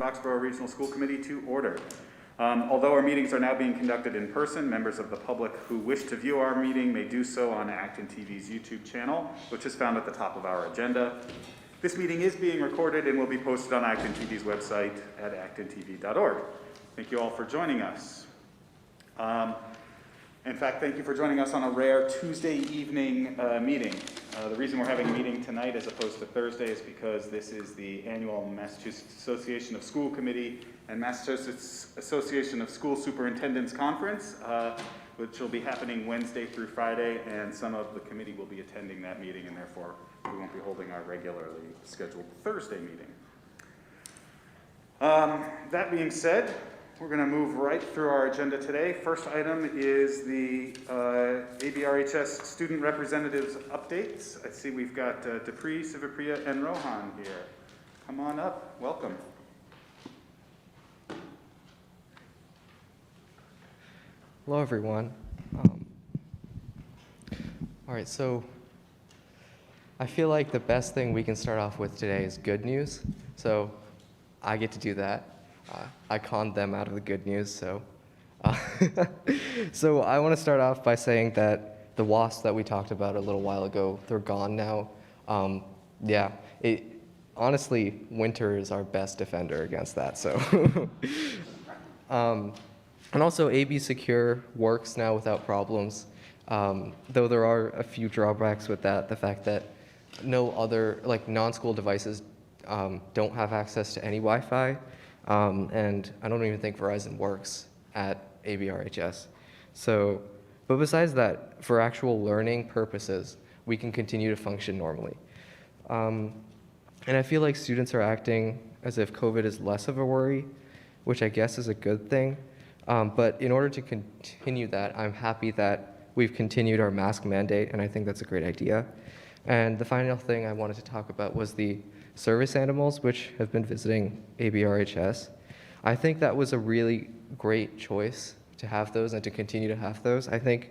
Boxborough Regional School Committee to order. Although our meetings are now being conducted in person, members of the public who wish to view our meeting may do so on ActonTV's YouTube channel, which is found at the top of our agenda. This meeting is being recorded and will be posted on ActonTV's website at actontv.org. Thank you all for joining us. In fact, thank you for joining us on a rare Tuesday evening meeting. The reason we're having a meeting tonight as opposed to Thursday is because this is the annual Massachusetts Association of School Committee and Massachusetts Association of School Superintendents Conference, which will be happening Wednesday through Friday, and some of the committee will be attending that meeting, and therefore we won't be holding our regularly scheduled Thursday meeting. That being said, we're going to move right through our agenda today. First item is the ABRHS student representatives updates. I see we've got Depre, Sivapriya, and Rohan here. Come on up. Welcome. Hello, everyone. All right, so I feel like the best thing we can start off with today is good news. So I get to do that. I conned them out of the good news, so. So I want to start off by saying that the wasps that we talked about a little while ago, they're gone now. Honestly, winter is our best defender against that, so. And also AB Secure works now without problems, though there are a few drawbacks with that, the fact that no other, non-school devices don't have access to any Wi-Fi. And I don't even think Verizon works at ABRHS. So, but besides that, for actual learning purposes, we can continue to function normally. And I feel like students are acting as if COVID is less of a worry, which I guess is a good thing. But in order to continue that, I'm happy that we've continued our mask mandate, and I think that's a great idea. And the final thing I wanted to talk about was the service animals, which have been visiting ABRHS. I think that was a really great choice to have those and to continue to have those. I think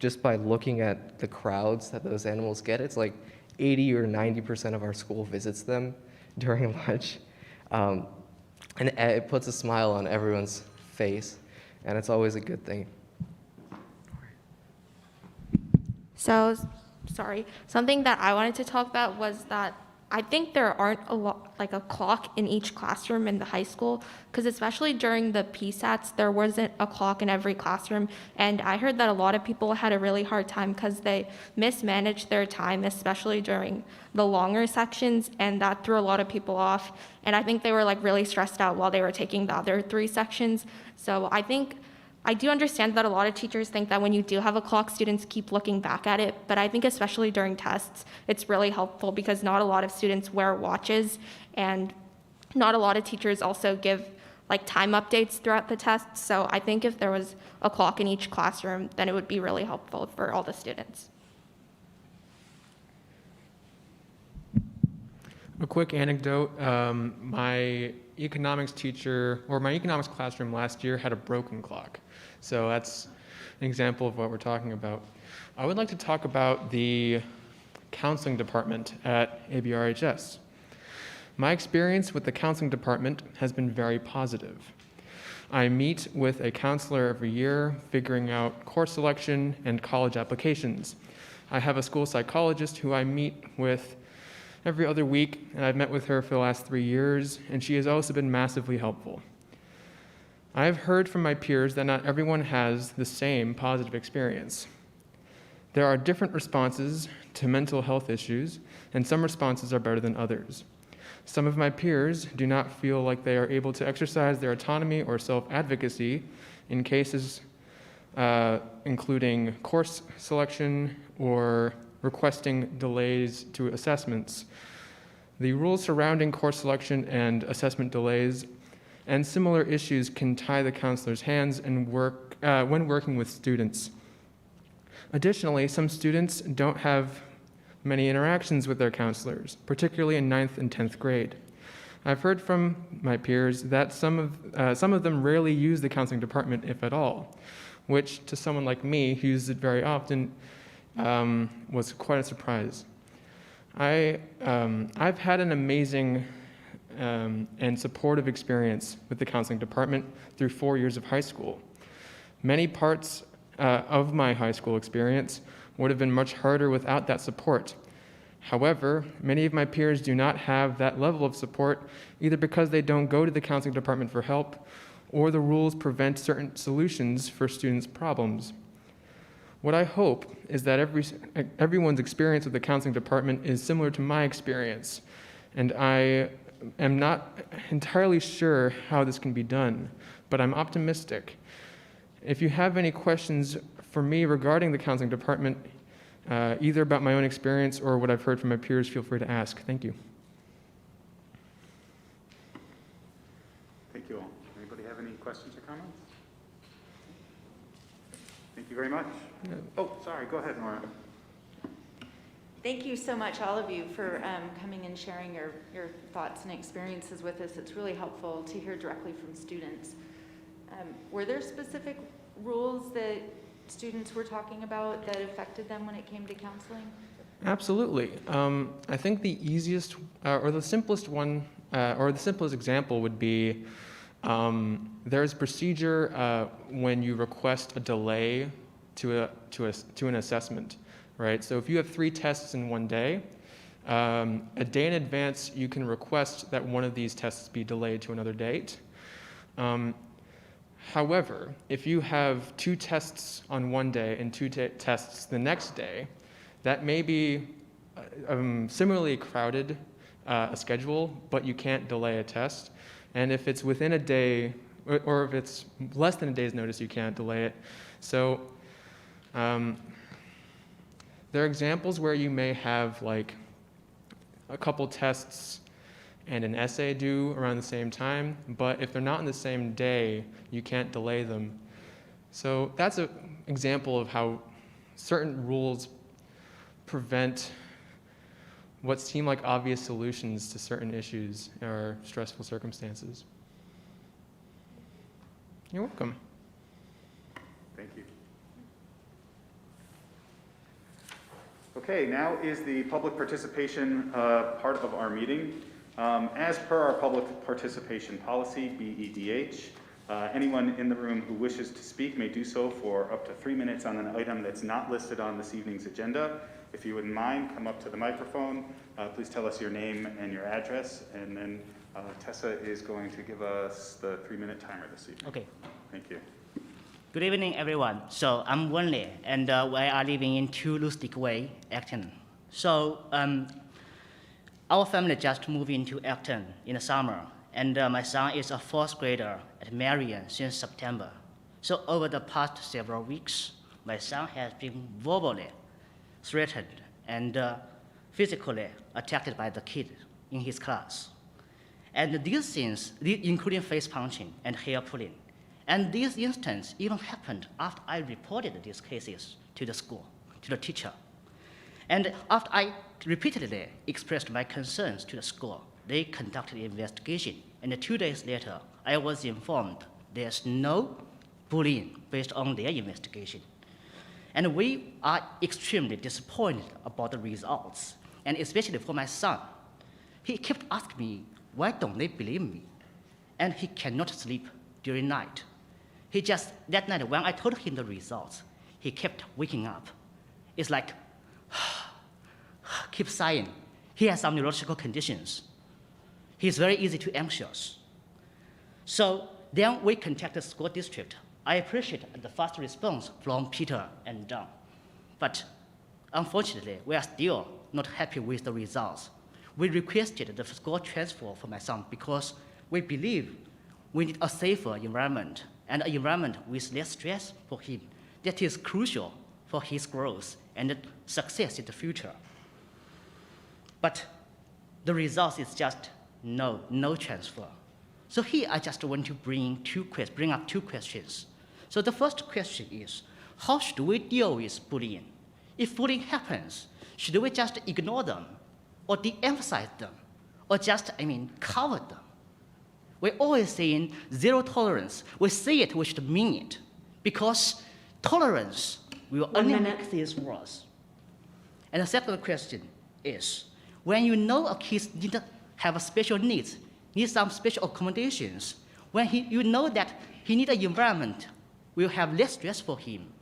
just by looking at the crowds that those animals get, it's like 80 or 90% of our school visits them during lunch. And it puts a smile on everyone's face, and it's always a good thing. So, sorry, something that I wanted to talk about was that I think there aren't a clock in each classroom in the high school, because especially during the PSATs, there wasn't a clock in every classroom. And I heard that a lot of people had a really hard time because they mismanaged their time, especially during the longer sections, and that threw a lot of people off. And I think they were really stressed out while they were taking the other 3 sections. So I do understand that a lot of teachers think that when you do have a clock, students keep looking back at it, but I think especially during tests, it's really helpful because not a lot of students wear watches, and not a lot of teachers also give time updates throughout the test. So I think if there was a clock in each classroom, then it would be really helpful for all the students. A quick anecdote, my economics teacher, or my economics classroom last year had a broken clock. So that's an example of what we're talking about. I would like to talk about the counseling department at ABRHS. My experience with the counseling department has been very positive. I meet with a counselor every year, figuring out course selection and college applications. I have a school psychologist who I meet with every other week, and I've met with her for the last 3 years, and she has also been massively helpful. I have heard from my peers that not everyone has the same positive experience. There are different responses to mental health issues, and some responses are better than others. Some of my peers do not feel like they are able to exercise their autonomy or self-advocacy in cases including course selection or requesting delays to assessments. The rules surrounding course selection and assessment delays and similar issues can tie the counselor's hands and when working with students. Additionally, some students don't have many interactions with their counselors, particularly in 9th and 10th grade. I've heard from my peers that some of them rarely use the counseling department, if at all, which to someone like me who uses it very often was quite a surprise. I've had an amazing and supportive experience with the counseling department through 4 years of high school. Many parts of my high school experience would have been much harder without that support. However, many of my peers do not have that level of support, either because they don't go to the counseling department for help, or the rules prevent certain solutions for students' problems. What I hope is that everyone's experience with the counseling department is similar to my experience, and I am not entirely sure how this can be done, but I'm optimistic. If you have any questions for me regarding the counseling department, either about my own experience or what I've heard from my peers, feel free to ask. Thank you. Thank you all. Anybody have any questions or comments? Thank you very much. Oh, sorry, go ahead, Nora. Thank you so much, all of you, for coming and sharing your thoughts and experiences with us. It's really helpful to hear directly from students. Were there specific rules that students were talking about that affected them when it came to counseling? Absolutely. I think the easiest or the simplest one or the simplest example would be there's procedure when you request a delay to an assessment, right? So if you have 3 tests in one day, a day in advance you can request that one of these tests be delayed to another date. However, if you have 2 tests on one day and 2 tests the next day, that may be similarly crowded a schedule, but you can't delay a test. And if it's within a day, or if it's less than a day's notice, you can't delay it. So there are examples where you may have like a couple tests and an essay due around the same time, but if they're not on the same day, you can't delay them. So that's an example of how certain rules prevent what seem like obvious solutions to certain issues or stressful circumstances. You're welcome. Thank you. Okay, now is the public participation part of our meeting. As per our public participation policy, BEDH, anyone in the room who wishes to speak may do so for up to 3 minutes on an item that's not listed on this evening's agenda. If you wouldn't mind, come up to the microphone. Please tell us your name and your address, and then Tessa is going to give us the 3-minute timer this evening. Okay. Thank you. Good evening, everyone. So I'm Wenli, and we are living in 2 Lustig Way, Acton. So our family just moved into Acton in the summer, and my son is a 4th grader at Marion since September. So over the past several weeks, my son has been verbally threatened and physically attacked by the kid in his class. And these things, including face punching and hair pulling, and these instances even happened after I reported these cases to the school, to the teacher. And after I repeatedly expressed my concerns to the school, they conducted an investigation. And 2 days later, I was informed there's no bullying based on their investigation. And we are extremely disappointed about the results, and especially for my son. He kept asking me, why don't they believe me? And he cannot sleep during night. He just, that night when I told him the results, he kept waking up. It's like, keep sighing. He has some neurological conditions. He's very easy to anxious. So then we contacted the school district. I appreciate the fast response from Peter and Don. But unfortunately, we are still not happy with the results. We requested the school transfer for my son because we believe we need a safer environment and an environment with less stress for him. That is crucial for his growth and success in the future. But the result is just no transfer. So here I just want to bring up 2 questions. So the first question is, how should we deal with bullying? If bullying happens, should we just ignore them or de-emphasize them or just, cover them? We're always saying zero tolerance. We say it, we should mean it, because tolerance will only make things worse. And the second question is, when you know a kid have special needs, needs some special accommodations. When you know that he needs an environment will have less stress for him.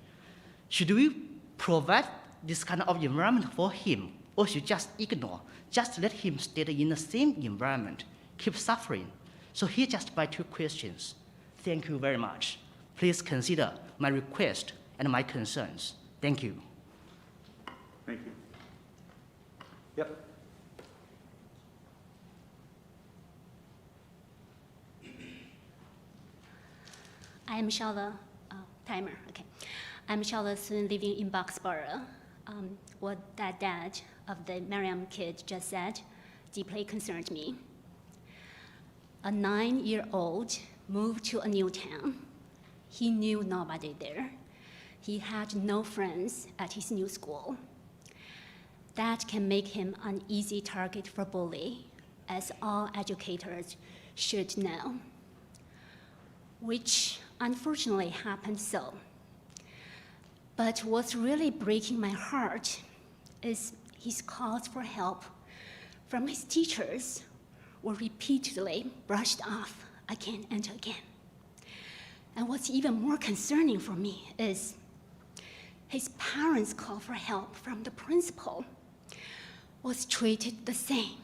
Should we provide this kind of environment for him, or should just ignore, just let him stay in the same environment, keep suffering? So here just my 2 questions. Thank you very much. Please consider my request and my concerns. Thank you. Thank you. Yep. I'm Charlotte, timer, okay. I'm Charlotte, student living in Boxborough. What that dad of the Miriam kid just said deeply concerned me. A 9-year-old moved to a new town. He knew nobody there. He had no friends at his new school. That can make him an easy target for bully, as all educators should know, which unfortunately happened so. But what's really breaking my heart is his calls for help from his teachers were repeatedly brushed off again and again. And what's even more concerning for me is his parents' call for help from the principal was treated the same.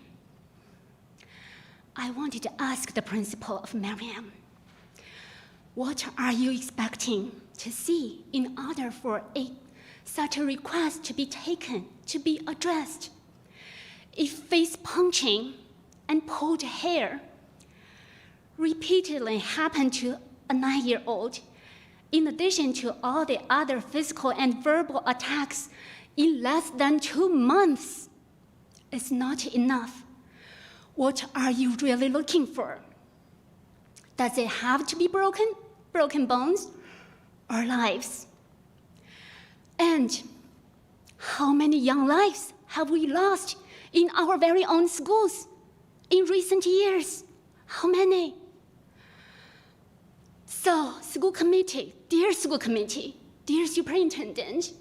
I wanted to ask the principal of Miriam, what are you expecting to see in order for such a request to be taken, to be addressed? If face punching and pulled hair repeatedly happened to a 9-year-old, in addition to all the other physical and verbal attacks in less than 2 months, it's not enough. What are you really looking for? Does it have to be broken bones, or lives? And how many young lives have we lost in our very own schools in recent years? How many? So, school committee, dear superintendent,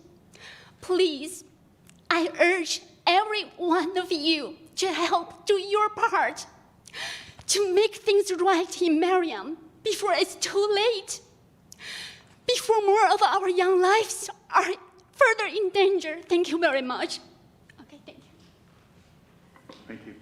please, I urge every one of you to help do your part to make things right in Miriam before it's too late, before more of our young lives are further in danger. Thank you very much. Okay, thank you. Thank you.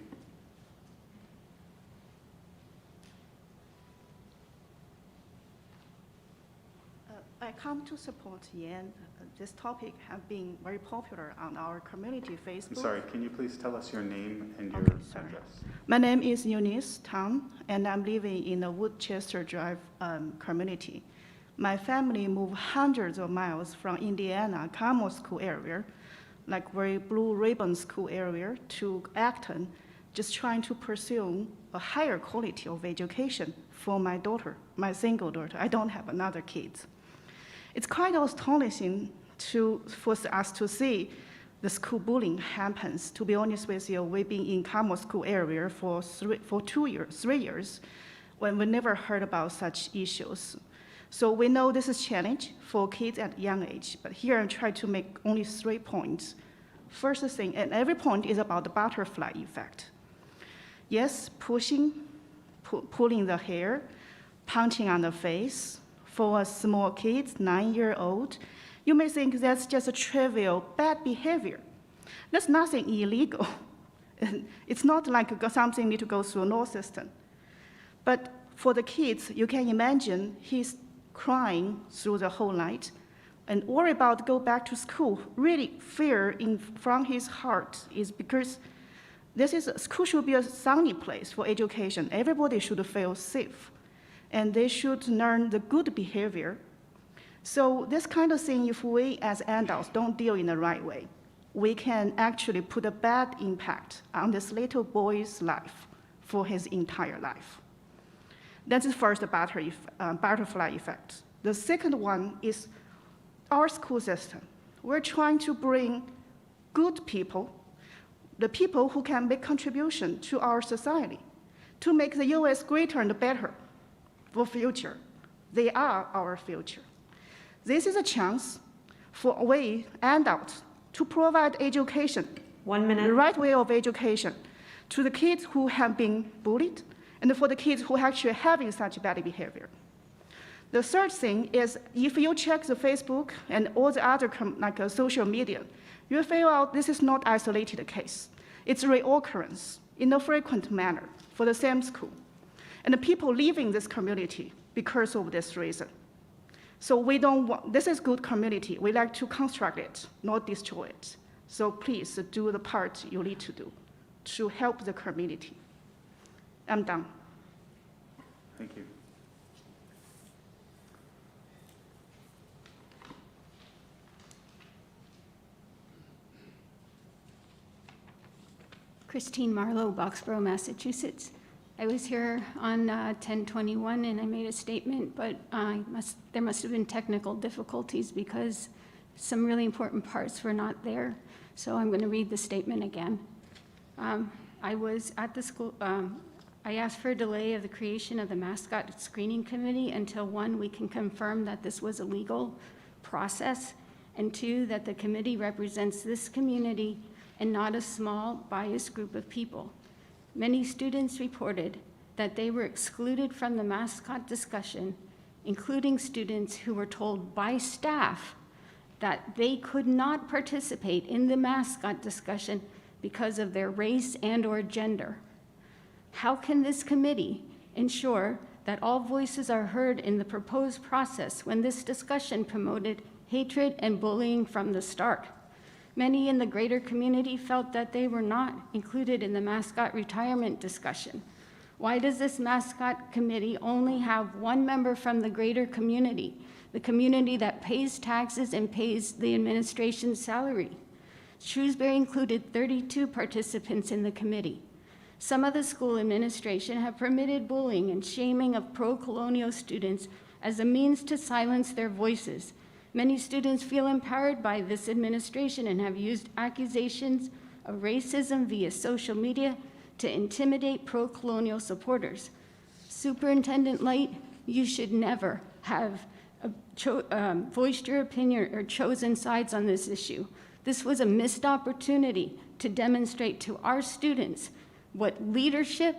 I come to support Yan. This topic has been very popular on our community Facebook. I'm sorry, can you please tell us your name and your address? My name is Eunice Tang, and I'm living in the Woodchester Drive community. My family moved hundreds of miles from Indiana, Carmel school area, like very blue ribbon school area, to Acton, just trying to pursue a higher quality of education for my daughter, my single daughter. I don't have another kids. It's quite astonishing for us to see the school bullying happens. To be honest with you, we've been in Carmel school area for 3 years, when we never heard about such issues. So we know this is a challenge for kids at a young age, but here I'm trying to make only 3 points. First thing, and every point is about the butterfly effect. Yes, pulling the hair, punching on the face. For a small kids, 9-year-old, you may think that's just a trivial bad behavior. That's nothing illegal. It's not like something need to go through a law system. But for the kids, you can imagine he's crying through the whole night and worry about to go back to school. Really fear from his heart is because school should be a sunny place for education. Everybody should feel safe. And they should learn the good behavior. So this kind of thing, if we as adults don't deal in the right way, we can actually put a bad impact on this little boy's life for his entire life. That's the first butterfly effect. The second one is our school system. We're trying to bring good people, the people who can make contribution to our society, to make the US greater and better for future. They are our future. This is a chance for we adults to provide education, 1 minute, the right way of education to the kids who have been bullied and for the kids who actually having such bad behavior. The third thing is, if you check the Facebook and all the other social media, you figure out this is not isolated case. It's a reoccurrence in a frequent manner for the same school. And the people leaving this community because of this reason. So we don't want, this is good community. We like to construct it, not destroy it. So please do the part you need to do to help the community. I'm done. Thank you. Christine Marlowe, Boxborough, Massachusetts. I was here on 10/21 and I made a statement, but there must have been technical difficulties because some really important parts were not there. So I'm going to read the statement again. I was at the school, I asked for a delay of the creation of the mascot screening committee until 1, we can confirm that this was a legal process, and 2, that the committee represents this community and not a small biased group of people. Many students reported that they were excluded from the mascot discussion, including students who were told by staff that they could not participate in the mascot discussion because of their race and/or gender. How can this committee ensure that all voices are heard in the proposed process when this discussion promoted hatred and bullying from the start? Many in the greater community felt that they were not included in the mascot retirement discussion. Why does this mascot committee only have 1 member from the greater community, the community that pays taxes and pays the administration's salary? Shrewsbury included 32 participants in the committee. Some of the school administration have permitted bullying and shaming of pro-colonial students as a means to silence their voices. Many students feel empowered by this administration and have used accusations of racism via social media to intimidate pro-colonial supporters. Superintendent Light, you should never have voiced your opinion or chosen sides on this issue. This was a missed opportunity to demonstrate to our students what leadership,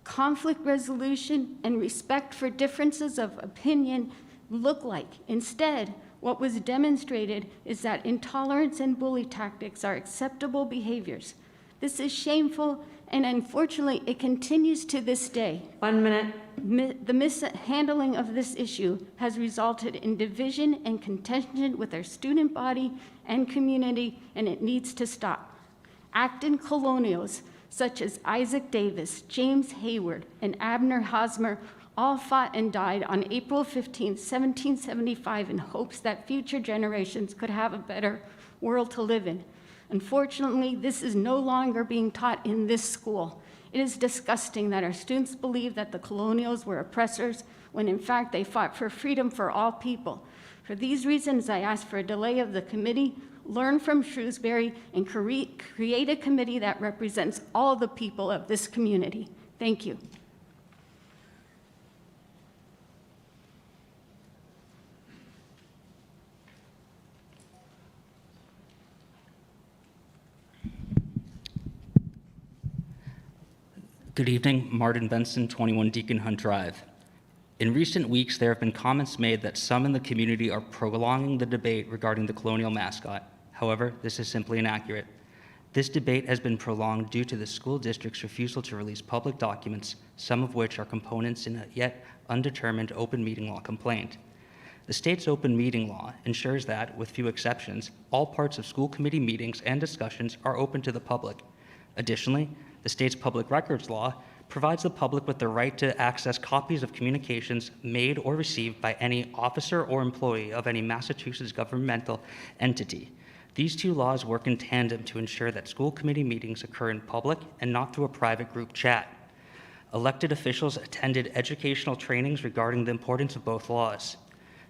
conflict resolution, and respect for differences of opinion look like. Instead, what was demonstrated is that intolerance and bully tactics are acceptable behaviors. This is shameful, and unfortunately, it continues to this day. 1 minute. The mishandling of this issue has resulted in division and contention with our student body and community, and it needs to stop. Acton colonials such as Isaac Davis, James Hayward, and Abner Hosmer all fought and died on April 15, 1775 in hopes that future generations could have a better world to live in. Unfortunately, this is no longer being taught in this school. It is disgusting that our students believe that the colonials were oppressors when in fact they fought for freedom for all people. For these reasons, I ask for a delay of the committee, learn from Shrewsbury, and create a committee that represents all the people of this community. Thank you. Good evening, Martin Benson, 21 Deacon Hunt Drive. In recent weeks, there have been comments made that some in the community are prolonging the debate regarding the colonial mascot. However, this is simply inaccurate. This debate has been prolonged due to the school district's refusal to release public documents, some of which are components in a yet undetermined open meeting law complaint. The state's open meeting law ensures that, with few exceptions, all parts of school committee meetings and discussions are open to the public. Additionally, the state's public records law provides the public with the right to access copies of communications made or received by any officer or employee of any Massachusetts governmental entity. These two laws work in tandem to ensure that school committee meetings occur in public and not through a private group chat. Elected officials attended educational trainings regarding the importance of both laws.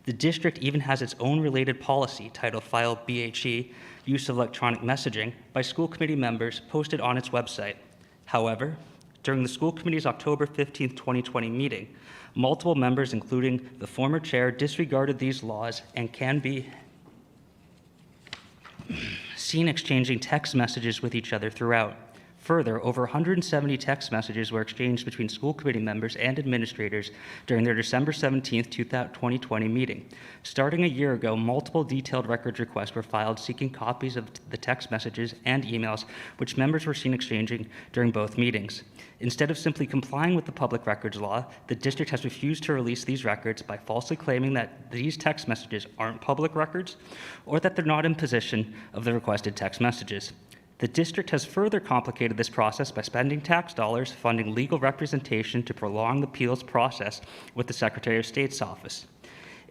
The district even has its own related policy titled File BHE, Use of Electronic Messaging, by school committee members posted on its website. However, during the school committee's October 15, 2020 meeting, multiple members, including the former chair, disregarded these laws and can be seen exchanging text messages with each other throughout. Further, over 170 text messages were exchanged between school committee members and administrators during their December 17, 2020 meeting. Starting a year ago, multiple detailed records requests were filed seeking copies of the text messages and emails which members were seen exchanging during both meetings. Instead of simply complying with the public records law, the district has refused to release these records by falsely claiming that these text messages aren't public records or that they're not in possession of the requested text messages. The district has further complicated this process by spending tax dollars funding legal representation to prolong the appeals process with the Secretary of State's office.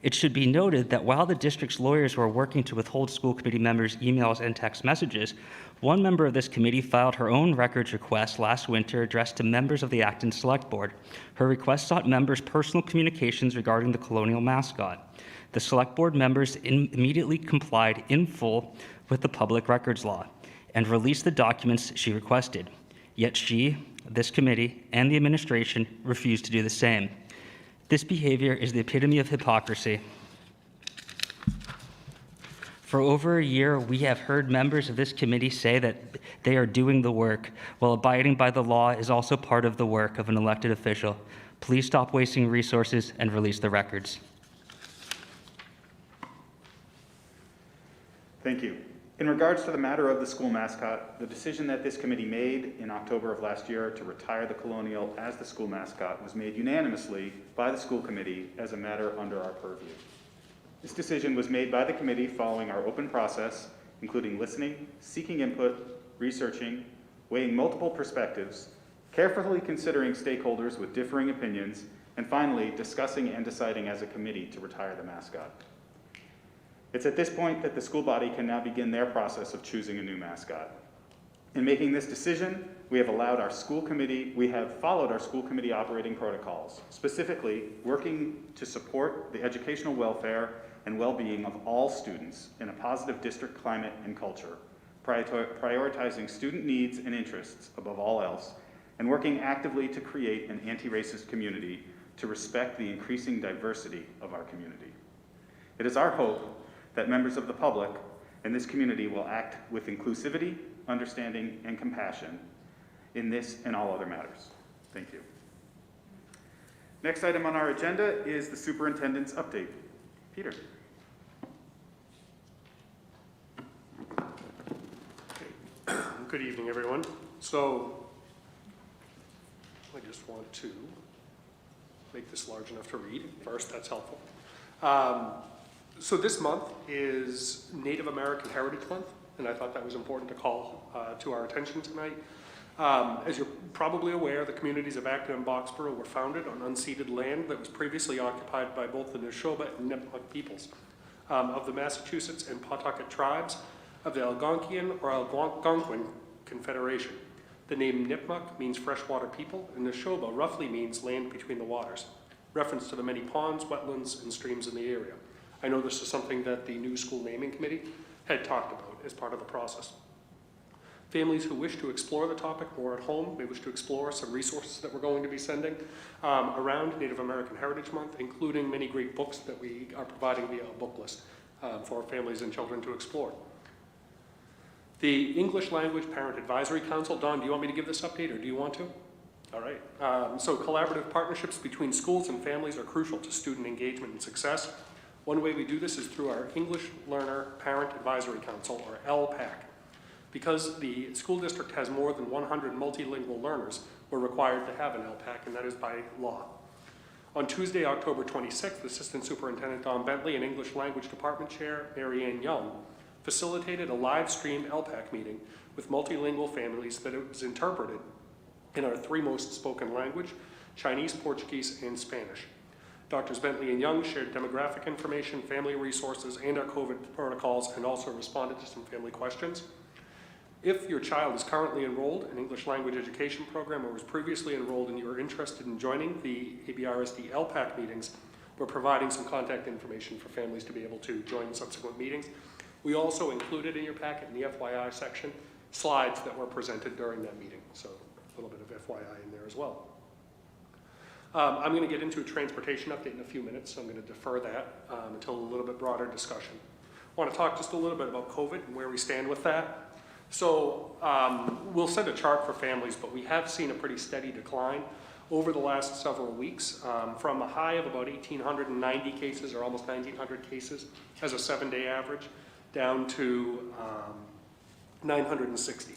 It should be noted that while the district's lawyers were working to withhold school committee members' emails and text messages, one member of this committee filed her own records request last winter addressed to members of the Acton Select Board. Her request sought members' personal communications regarding the colonial mascot. The Select Board members immediately complied in full with the public records law and released the documents she requested. Yet she, this committee, and the administration refused to do the same. This behavior is the epitome of hypocrisy. For over a year, we have heard members of this committee say that they are doing the work, while abiding by the law is also part of the work of an elected official. Please stop wasting resources and release the records. Thank you. In regards to the matter of the school mascot, the decision that this committee made in October of last year to retire the Colonial as the school mascot was made unanimously by the school committee as a matter under our purview. This decision was made by the committee following our open process, including listening, seeking input, researching, weighing multiple perspectives, carefully considering stakeholders with differing opinions, and finally discussing and deciding as a committee to retire the mascot. It's at this point that the school body can now begin their process of choosing a new mascot. In making this decision, we have followed our school committee operating protocols, specifically working to support the educational welfare and well-being of all students in a positive district climate and culture, prioritizing student needs and interests above all else, and working actively to create an anti-racist community to respect the increasing diversity of our community. It is our hope that members of the public and this community will act with inclusivity, understanding, and compassion in this and all other matters. Thank you. Next item on our agenda is the superintendent's update. Peter. Good evening, everyone. So I just want to make this large enough to read first. That's helpful. So this month is Native American Heritage Month, and I thought that was important to call to our attention tonight. As you're probably aware, the communities of Acton and Boxborough were founded on unceded land that was previously occupied by both the Neshoba and Nipmuc peoples of the Massachusetts and Pawtucket tribes of the Algonquian or Algonquin Confederation. The name Nipmuc means freshwater people, and Neshoba roughly means land between the waters, reference to the many ponds, wetlands, and streams in the area. I know this is something that the new school naming committee had talked about as part of the process. Families who wish to explore the topic more at home may wish to explore some resources that we're going to be sending around Native American Heritage Month, including many great books that we are providing via a book list for families and children to explore. The English Language Parent Advisory Council, Don, do you want me to give this update or do you want to? All right. So collaborative partnerships between schools and families are crucial to student engagement and success. One way we do this is through our English Learner Parent Advisory Council, or LPAC. Because the school district has more than 100 multilingual learners, we're required to have an LPAC, and that is by law. On Tuesday, October 26th, Assistant Superintendent Don Bentley and English Language Department Chair Mary Ann Young facilitated a live stream LPAC meeting with multilingual families that it was interpreted in our three most spoken language, Chinese, Portuguese, and Spanish. Doctors Bentley and Young shared demographic information, family resources, and our COVID protocols, and also responded to some family questions. If your child is currently enrolled in English language education program or was previously enrolled and you are interested in joining the ABRSC LPAC meetings, we're providing some contact information for families to be able to join subsequent meetings. We also included in your packet in the FYI section slides that were presented during that meeting, so a little bit of FYI in there as well. I'm going to get into a transportation update in a few minutes, so I'm going to defer that until a little bit broader discussion. I want to talk just a little bit about COVID and where we stand with that. So we'll send a chart for families, but we have seen a pretty steady decline over the last several weeks, from a high of about 1,890 cases, or almost 1,900 cases as a 7-day average, down to 960.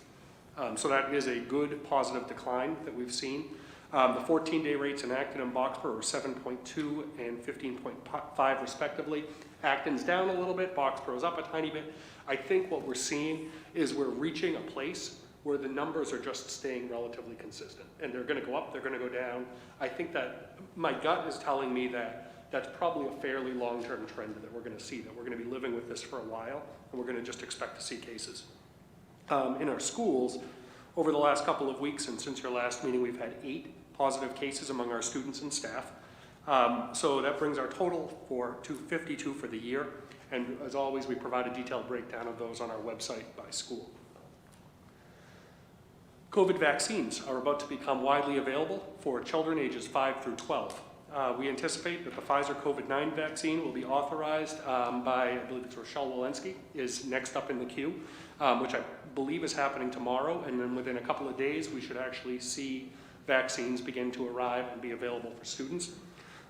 So that is a good positive decline that we've seen. The 14-day rates in Acton and Boxborough are 7.2 and 15.5 respectively. Acton's down a little bit, Boxborough's up a tiny bit. I think what we're seeing is we're reaching a place where the numbers are just staying relatively consistent. And they're gonna go up, they're gonna go down. I think that my gut is telling me that that's probably a fairly long-term trend that we're gonna see, that we're gonna be living with this for a while, and we're gonna just expect to see cases. In our schools, over the last couple of weeks and since your last meeting, we've had 8 positive cases among our students and staff. So that brings our total to 52 for the year. And as always, we provide a detailed breakdown of those on our website by school. COVID vaccines are about to become widely available for children ages 5 through 12. We anticipate that the Pfizer COVID-9 vaccine will be authorized by, I believe it's Rochelle Walensky, is next up in the queue, which I believe is happening tomorrow. And then within a couple of days, we should actually see vaccines begin to arrive and be available for students.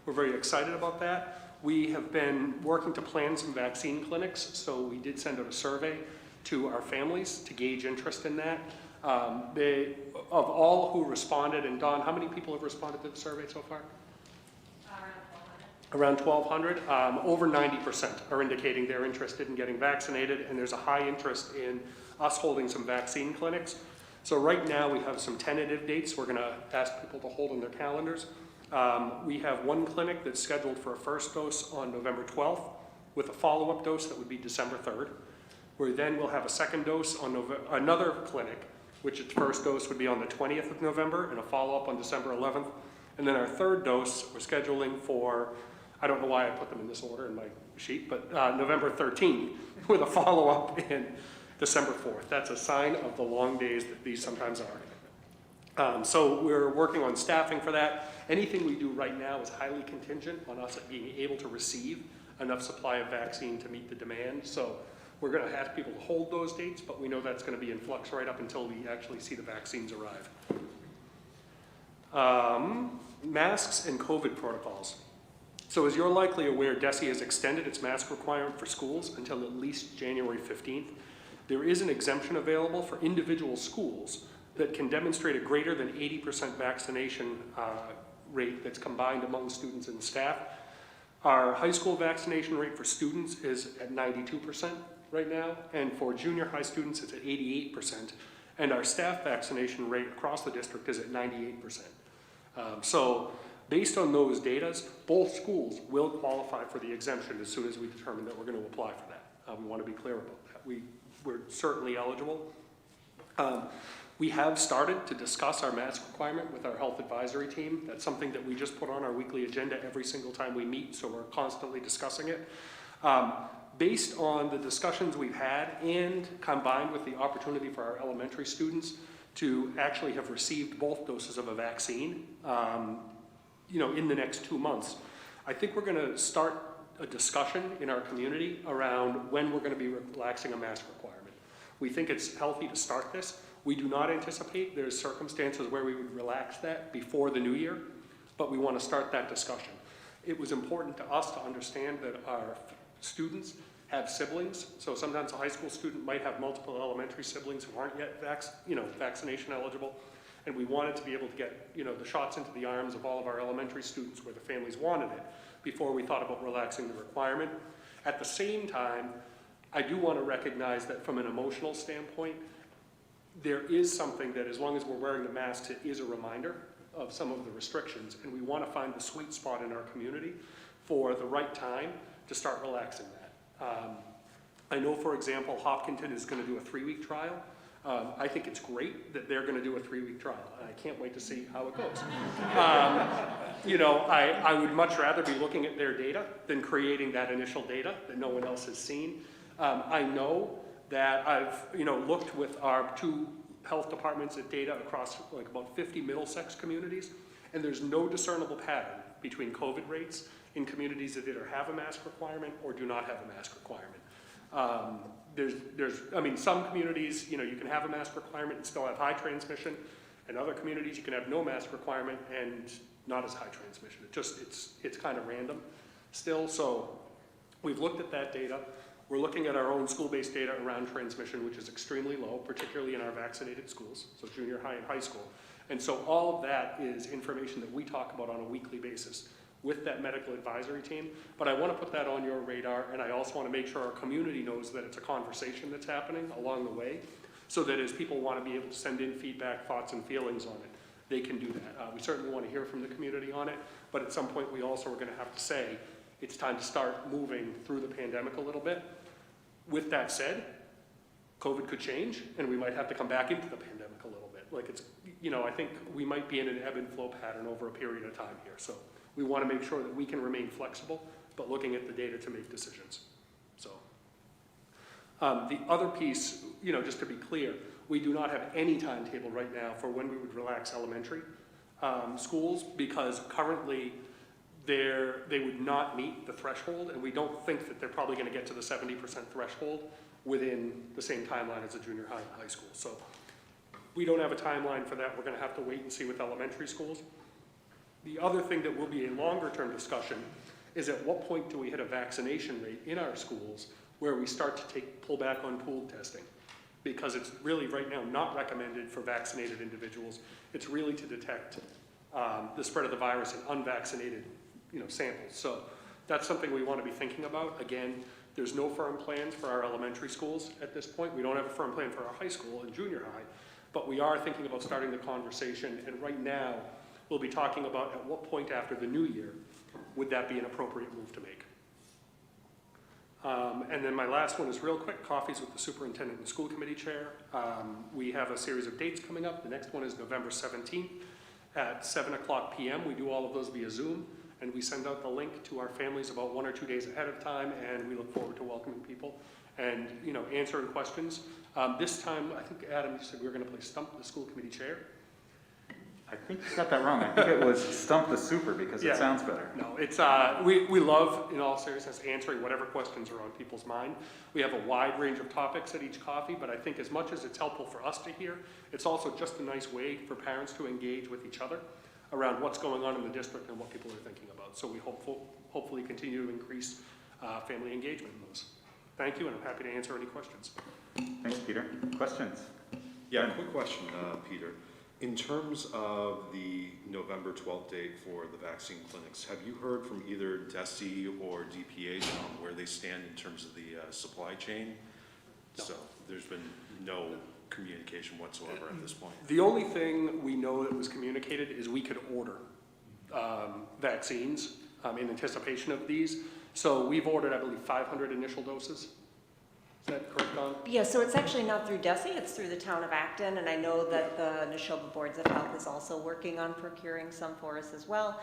We're very excited about that. We have been working to plan some vaccine clinics, so we did send out a survey to our families to gauge interest in that. Of all who responded, and Dawn, how many people have responded to the survey so far? Around 1,200. Over 90% are indicating they're interested in getting vaccinated, and there's a high interest in us holding some vaccine clinics. So right now we have some tentative dates we're gonna ask people to hold on their calendars. We have one clinic that's scheduled for a first dose on November 12th with a follow-up dose that would be December 3rd. We then will have a second dose on another clinic, which its first dose would be on the 20th of November and a follow-up on December 11th. And then our third dose, we're scheduling for, I don't know why I put them in this order in my sheet, but November 13th with a follow-up in December 4th. That's a sign of the long days that these sometimes are. So we're working on staffing for that. Anything we do right now is highly contingent on us being able to receive enough supply of vaccine to meet the demand. So we're going to ask people to hold those dates, but we know that's going to be in flux right up until we actually see the vaccines arrive. Masks and COVID protocols. So as you're likely aware, DESE has extended its mask requirement for schools until at least January 15th. There is an exemption available for individual schools that can demonstrate a greater than 80% vaccination rate that's combined among students and staff. Our high school vaccination rate for students is at 92% right now, and for junior high students it's at 88%, and our staff vaccination rate across the district is at 98%. So based on those data, both schools will qualify for the exemption as soon as we determine that we're going to apply for that. We want to be clear about that. We're certainly eligible. We have started to discuss our mask requirement with our health advisory team. That's something that we just put on our weekly agenda every single time we meet, so we're constantly discussing it. Based on the discussions we've had and combined with the opportunity for our elementary students to actually have received both doses of a vaccine, in the next 2 months, I think we're gonna start a discussion in our community around when we're gonna be relaxing a mask requirement. We think it's healthy to start this. We do not anticipate there's circumstances where we would relax that before the new year, but we want to start that discussion. It was important to us to understand that our students have siblings, so sometimes a high school student might have multiple elementary siblings who aren't yet vaccination eligible, and we wanted to be able to get the shots into the arms of all of our elementary students where the families wanted it before we thought about relaxing the requirement. At the same time, I do want to recognize that from an emotional standpoint, there is something that, as long as we're wearing the masks, it is a reminder of some of the restrictions, and we want to find the sweet spot in our community for the right time to start relaxing that. I know, for example, Hopkinton is going to do a 3-week trial. I think it's great that they're going to do a 3-week trial, and I can't wait to see how it goes. I would much rather be looking at their data than creating that initial data that no one else has seen. I know that I've looked with our 2 health departments at data across about 50 Middlesex communities, and there's no discernible pattern between COVID rates in communities that either have a mask requirement or do not have a mask requirement. I mean, some communities, you know, you can have a mask requirement and still have high transmission, and other communities you can have no mask requirement and not as high transmission. It's kind of random still. So we've looked at that data. We're looking at our own school-based data around transmission, which is extremely low, particularly in our vaccinated schools, so junior high and high school. And so all of that is information that we talk about on a weekly basis with that medical advisory team. But I want to put that on your radar, and I also want to make sure our community knows that it's a conversation that's happening along the way, so that as people want to be able to send in feedback, thoughts, and feelings on it, they can do that. We certainly want to hear from the community on it, but at some point we also are going to have to say, it's time to start moving through the pandemic a little bit. With that said, COVID could change, and we might have to come back into the pandemic a little bit. Like it's, you know, I think we might be in an ebb and flow pattern over a period of time here. So we want to make sure that we can remain flexible, but looking at the data to make decisions. So the other piece, you know, just to be clear, we do not have any timetable right now for when we would relax elementary schools, because currently they would not meet the threshold, and we don't think that they're probably going to get to the 70% threshold within the same timeline as a junior high and high school. So we don't have a timeline for that. We're going to have to wait and see with elementary schools. The other thing that will be a longer term discussion is at what point do we hit a vaccination rate in our schools where we start to pull back on pooled testing? Because it's really right now not recommended for vaccinated individuals. It's really to detect the spread of the virus in unvaccinated, you know, samples. So that's something we want to be thinking about. Again, there's no firm plans for our elementary schools at this point. We don't have a firm plan for our high school and junior high, but we are thinking about starting the conversation. And right now, we'll be talking about at what point after the new year would that be an appropriate move to make. And then my last one is real quick, coffees with the superintendent and school committee chair. We have a series of dates coming up. The next one is November 17th at 7:00 p.m. We do all of those via Zoom, and we send out the link to our families about 1 or 2 days ahead of time, and we look forward to welcoming people and, you know, answering questions. This time, I think, Adam, you said we were going to play Stump the School Committee Chair. I think you got that wrong. I think it was Stump the Super, because it sounds better. No, it's, we love, in all seriousness, answering whatever questions are on people's mind. We have a wide range of topics at each coffee, but I think as much as it's helpful for us to hear, it's also just a nice way for parents to engage with each other around what's going on in the district and what people are thinking about. So we hopefully continue to increase family engagement in those. Thank you, and I'm happy to answer any questions. Thanks, Peter. Questions? Yeah, quick question, Peter. In terms of the November 12th date for the vaccine clinics, have you heard from either DESE or DPH on where they stand in terms of the supply chain? No. So there's been no communication whatsoever at this point. The only thing we know that was communicated is we could order vaccines in anticipation of these. So we've ordered, I believe, 500 initial doses. Is that correct, Don? Yeah, so it's actually not through DESE, it's through the town of Acton, and I know that the Neshoba Boards of Health is also working on procuring some for us as well.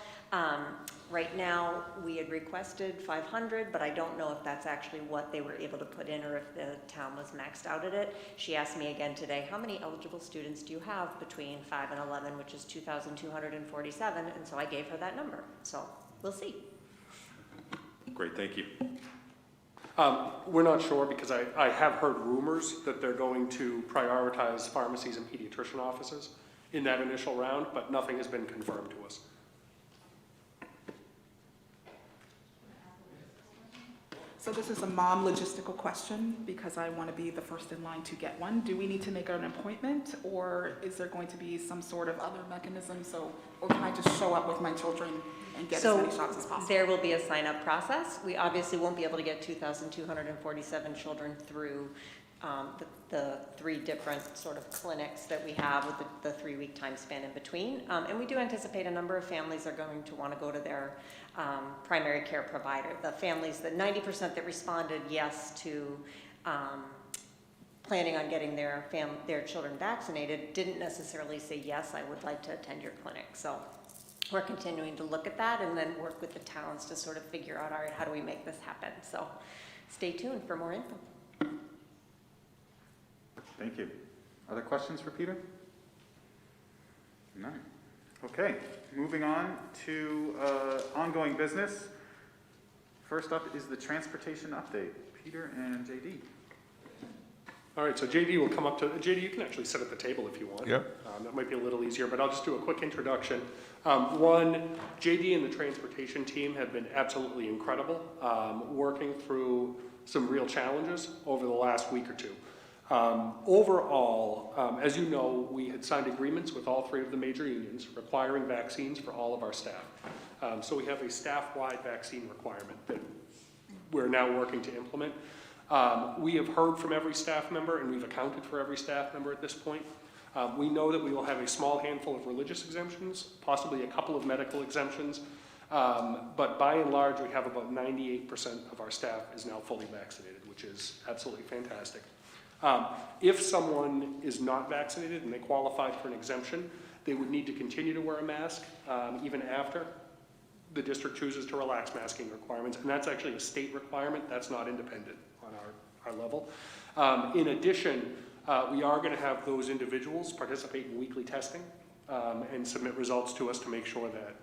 Right now, we had requested 500, but I don't know if that's actually what they were able to put in or if the town was maxed out at it. She asked me again today, how many eligible students do you have between 5 and 11, which is 2,247, and so I gave her that number. So we'll see. Great, thank you. We're not sure, because I have heard rumors that they're going to prioritize pharmacies and pediatrician offices in that initial round, but nothing has been confirmed to us. So this is a mom logistical question, because I want to be the first in line to get one. Do we need to make an appointment, or is there going to be some sort of other mechanism? So, or can I just show up with my children and get as many shots as possible? There will be a sign-up process. We obviously won't be able to get 2,247 children through the 3 different sort of clinics that we have with the 3-week time span in between. And we do anticipate a number of families are going to want to go to their primary care provider. The families, the 90% that responded yes to planning on getting their children vaccinated didn't necessarily say, yes, I would like to attend your clinic. So we're continuing to look at that and then work with the towns to sort of figure out, all right, how do we make this happen? So stay tuned for more info. Thank you. Other questions for Peter? None. Okay, moving on to ongoing business. First up is the transportation update. Peter and JD. All right, so JD will come up to, JD, you can actually sit at the table if you want. Yep. That might be a little easier, but I'll just do a quick introduction. One, JD and the transportation team have been absolutely incredible, working through some real challenges over the last week or two. Overall, as you know, we had signed agreements with all 3 of the major unions requiring vaccines for all of our staff. So we have a staff-wide vaccine requirement that we're now working to implement. We have heard from every staff member, and we've accounted for every staff member at this point. We know that we will have a small handful of religious exemptions, possibly a couple of medical exemptions, but by and large, we have about 98% of our staff is now fully vaccinated, which is absolutely fantastic. If someone is not vaccinated and they qualified for an exemption, they would need to continue to wear a mask even after the district chooses to relax masking requirements, and that's actually a state requirement. That's not independent on our level. In addition, we are going to have those individuals participate in weekly testing and submit results to us to make sure that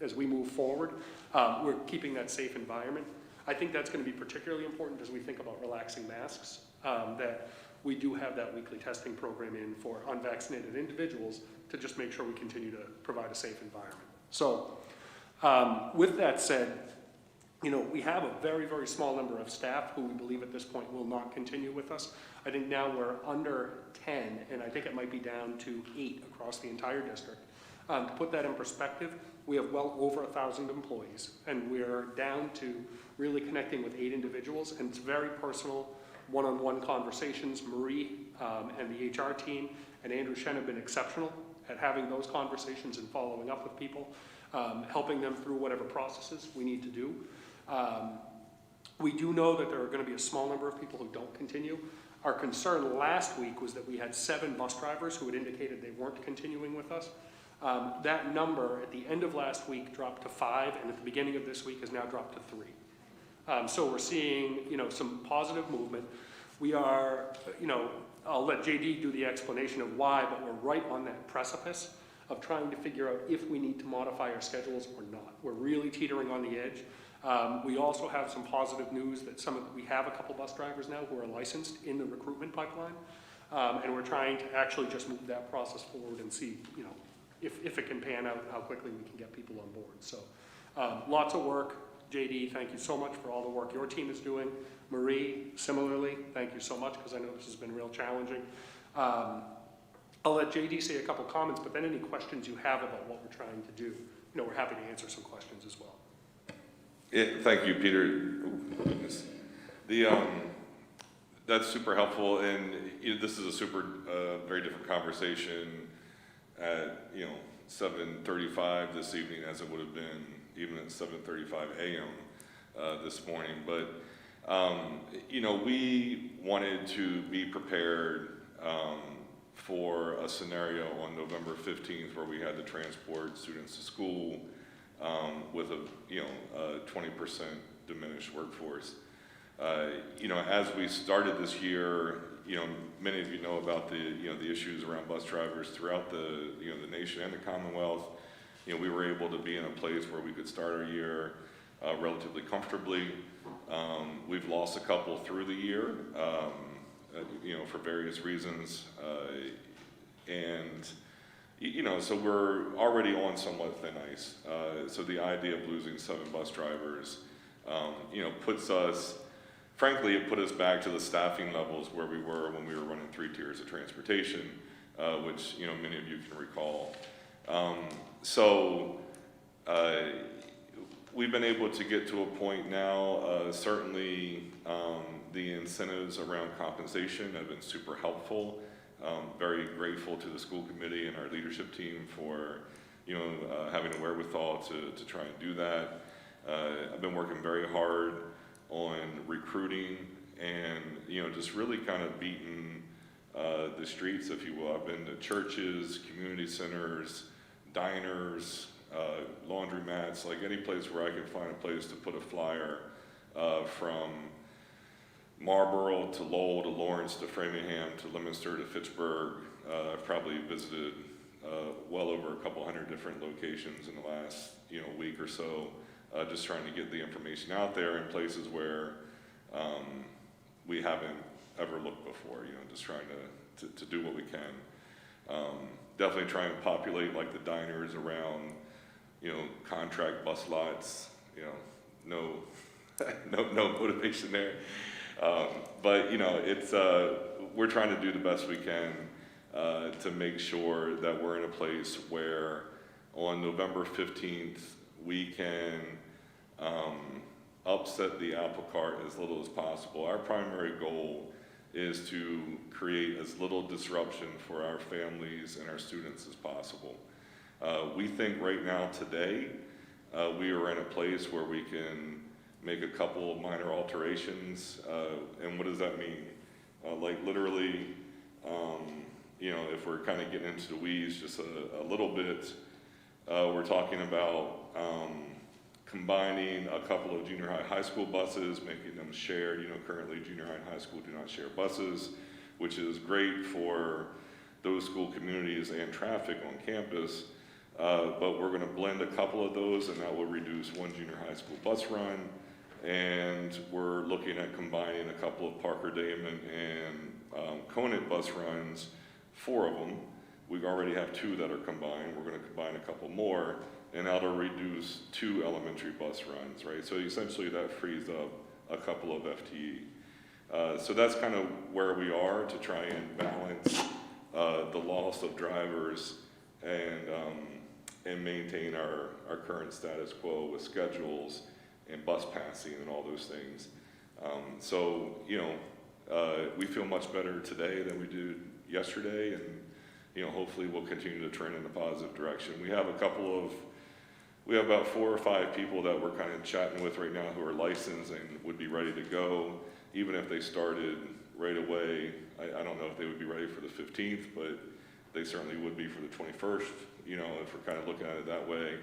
as we move forward, we're keeping that safe environment. I think that's going to be particularly important as we think about relaxing masks, that we do have that weekly testing program in for unvaccinated individuals to just make sure we continue to provide a safe environment. So with that said, you know, we have a very, very small number of staff who we believe at this point will not continue with us. I think now we're under 10, and I think it might be down to 8 across the entire district. To put that in perspective, we have well over 1,000 employees, and we're down to really connecting with 8 individuals, and it's very personal, one-on-one conversations. Marie and the HR team and Andrew Shen have been exceptional at having those conversations and following up with people, helping them through whatever processes we need to do. We do know that there are going to be a small number of people who don't continue. Our concern last week was that we had 7 bus drivers who had indicated they weren't continuing with us. That number at the end of last week dropped to 5, and at the beginning of this week has now dropped to 3. So we're seeing, you know, some positive movement. We are, you know, I'll let JD do the explanation of why, but we're right on that precipice of trying to figure out if we need to modify our schedules or not. We're really teetering on the edge. We also have some positive news that we have a couple bus drivers now who are licensed in the recruitment pipeline, and we're trying to actually just move that process forward and see, you know, if it can pan out, how quickly we can get people on board. So lots of work. JD, thank you so much for all the work your team is doing. Marie, similarly, thank you so much, because I know this has been real challenging. I'll let JD say a couple comments, but then any questions you have about what we're trying to do, you know, we're happy to answer some questions as well. Yeah, thank you, Peter. Oh, goodness. That's super helpful, and this is a very different conversation at 7:35 this evening as it would have been even at 7:35 a.m. This morning. But we wanted to be prepared for a scenario on November 15th where we had to transport students to school with a 20% diminished workforce. As we started this year, many of you know about the issues around bus drivers throughout the nation and the Commonwealth. We were able to be in a place where we could start our year relatively comfortably. We've lost a couple through the year, for various reasons, so we're already on somewhat thin ice. So the idea of losing 7 bus drivers, puts us, frankly, it put us back to the staffing levels where we were when we were running 3 tiers of transportation, which, many of you can recall. We've been able to get to a point now, certainly the incentives around compensation have been super helpful. Very grateful to the school committee and our leadership team for, having the wherewithal to try and do that. I've been working very hard on recruiting and, just really kind of beating the streets, if you will. I've been to churches, community centers, diners, laundromats, like any place where I can find a place to put a flyer from Marlborough to Lowell to Lawrence to Framingham to Leominster to Fitchburg. I've probably visited well over a couple hundred different locations in the last week or so, just trying to get the information out there in places where we haven't ever looked before, just trying to do what we can. Definitely try and populate like the diners around, contract bus lots, no motivation there. But, it's, we're trying to do the best we can to make sure that we're in a place where on November 15th, we can upset the apple cart as little as possible. Our primary goal is to create as little disruption for our families and our students as possible. We think right now today, we are in a place where we can make a couple of minor alterations. And what does that mean? Like literally, if we're kind of getting into the weeds just a little bit, we're talking about combining a couple of junior high school buses, making them shared. Currently junior high and high school do not share buses, which is great for those school communities and traffic on campus. But we're going to blend a couple of those, and that will reduce one junior high school bus run. And we're looking at combining a couple of Parker Damon and Conant bus runs, 4 of them. We already have 2 that are combined. We're going to combine a couple more, and that'll reduce 2 elementary bus runs, right? So essentially that frees up a couple of FTE. So that's kind of where we are to try and balance the loss of drivers and maintain our current status quo with schedules and bus passing and all those things. So, we feel much better today than we did yesterday, and, hopefully we'll continue to trend in a positive direction. We have about 4 or 5 people that we're kind of chatting with right now who are licensed and would be ready to go. Even if they started right away, I don't know if they would be ready for the 15th, but they certainly would be for the 21st, if we're kind of looking at it that way.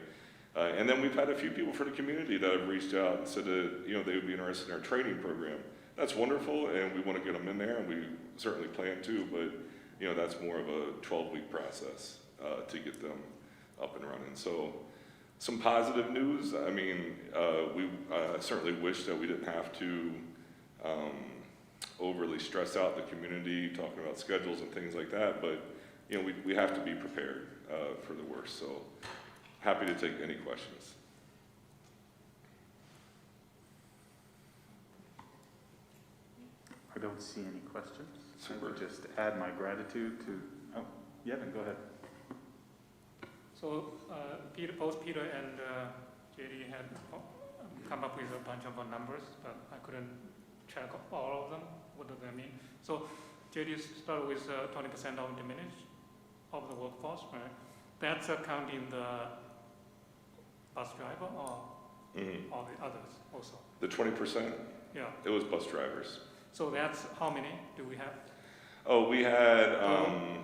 And then we've had a few people from the community that have reached out and said that, they would be interested in our training program. That's wonderful, and we want to get them in there, and we certainly plan to, but, that's more of a 12-week process to get them up and running. So some positive news. I mean, we certainly wish that we didn't have to overly stress out the community talking about schedules and things like that, but, we have to be prepared for the worst. So happy to take any questions. I don't see any questions. Super. I would just add my gratitude to, Yevon, go ahead. So both Peter and JD had come up with a bunch of numbers, but I couldn't check all of them. What does that mean? So JD started with 20% of diminish of the workforce, right? That's counting the bus driver or all the others also? The 20%? Yeah. It was bus drivers. So that's how many do we have? Oh, we had a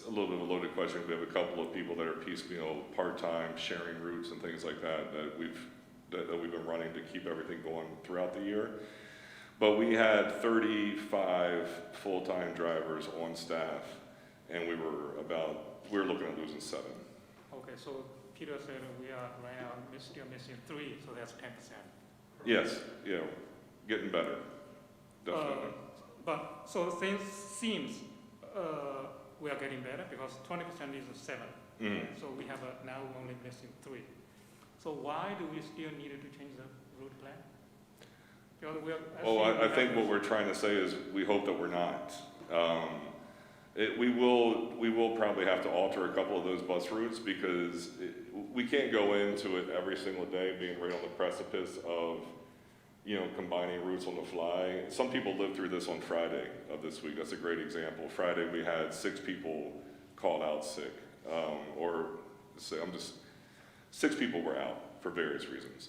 little bit of a loaded question. We have a couple of people that are piecemeal, part-time, sharing routes and things like that we've been running to keep everything going throughout the year. But we had 35 full-time drivers on staff, and we were looking at losing 7. Okay, so Peter said we are right now still missing 3, so that's 10%. Yes, yeah, getting better, definitely. But so things seems we are getting better because 20% is 7. Mm-hmm. So we have now only missing 3. So why do we still need to change the route plan? I think what we're trying to say is we hope that we're not. We will probably have to alter a couple of those bus routes because we can't go into it every single day being right on the precipice of, combining routes on the fly. Some people lived through this on Friday of this week. That's a great example. Friday we had 6 people called out sick, 6 people were out for various reasons.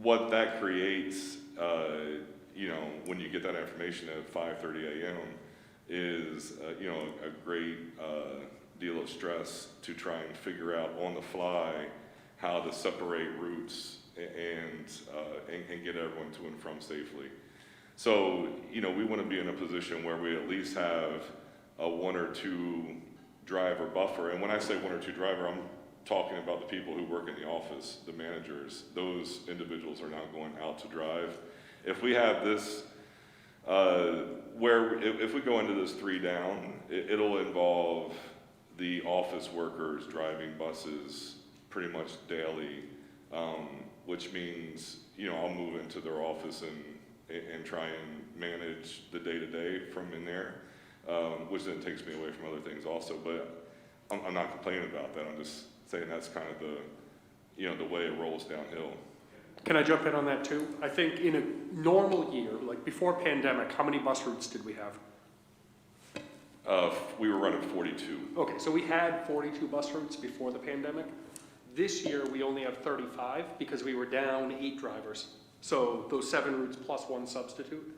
What that creates, when you get that information at 5:30 a.m. is, a great deal of stress to try and figure out on the fly how to separate routes and get everyone to and from safely. So, we want to be in a position where we at least have a 1 or 2 driver buffer. And when I say 1 or 2 driver, I'm talking about the people who work in the office, the managers. Those individuals are now going out to drive. If we have this Where if we go into this 3 down, it'll involve the office workers driving buses pretty much daily, which means, you know, I'll move into their office and try and manage the day-to-day from in there, which then takes me away from other things also. But I'm not complaining about that. I'm just saying that's kind of the, you know, the way it rolls downhill. Can I jump in on that too? I think in a normal year, like before pandemic, how many bus routes did we have? We were running 42. Okay, so we had 42 bus routes before the pandemic. This year, we only have 35 because we were down 8 drivers. So those 7 routes plus 1 substitute.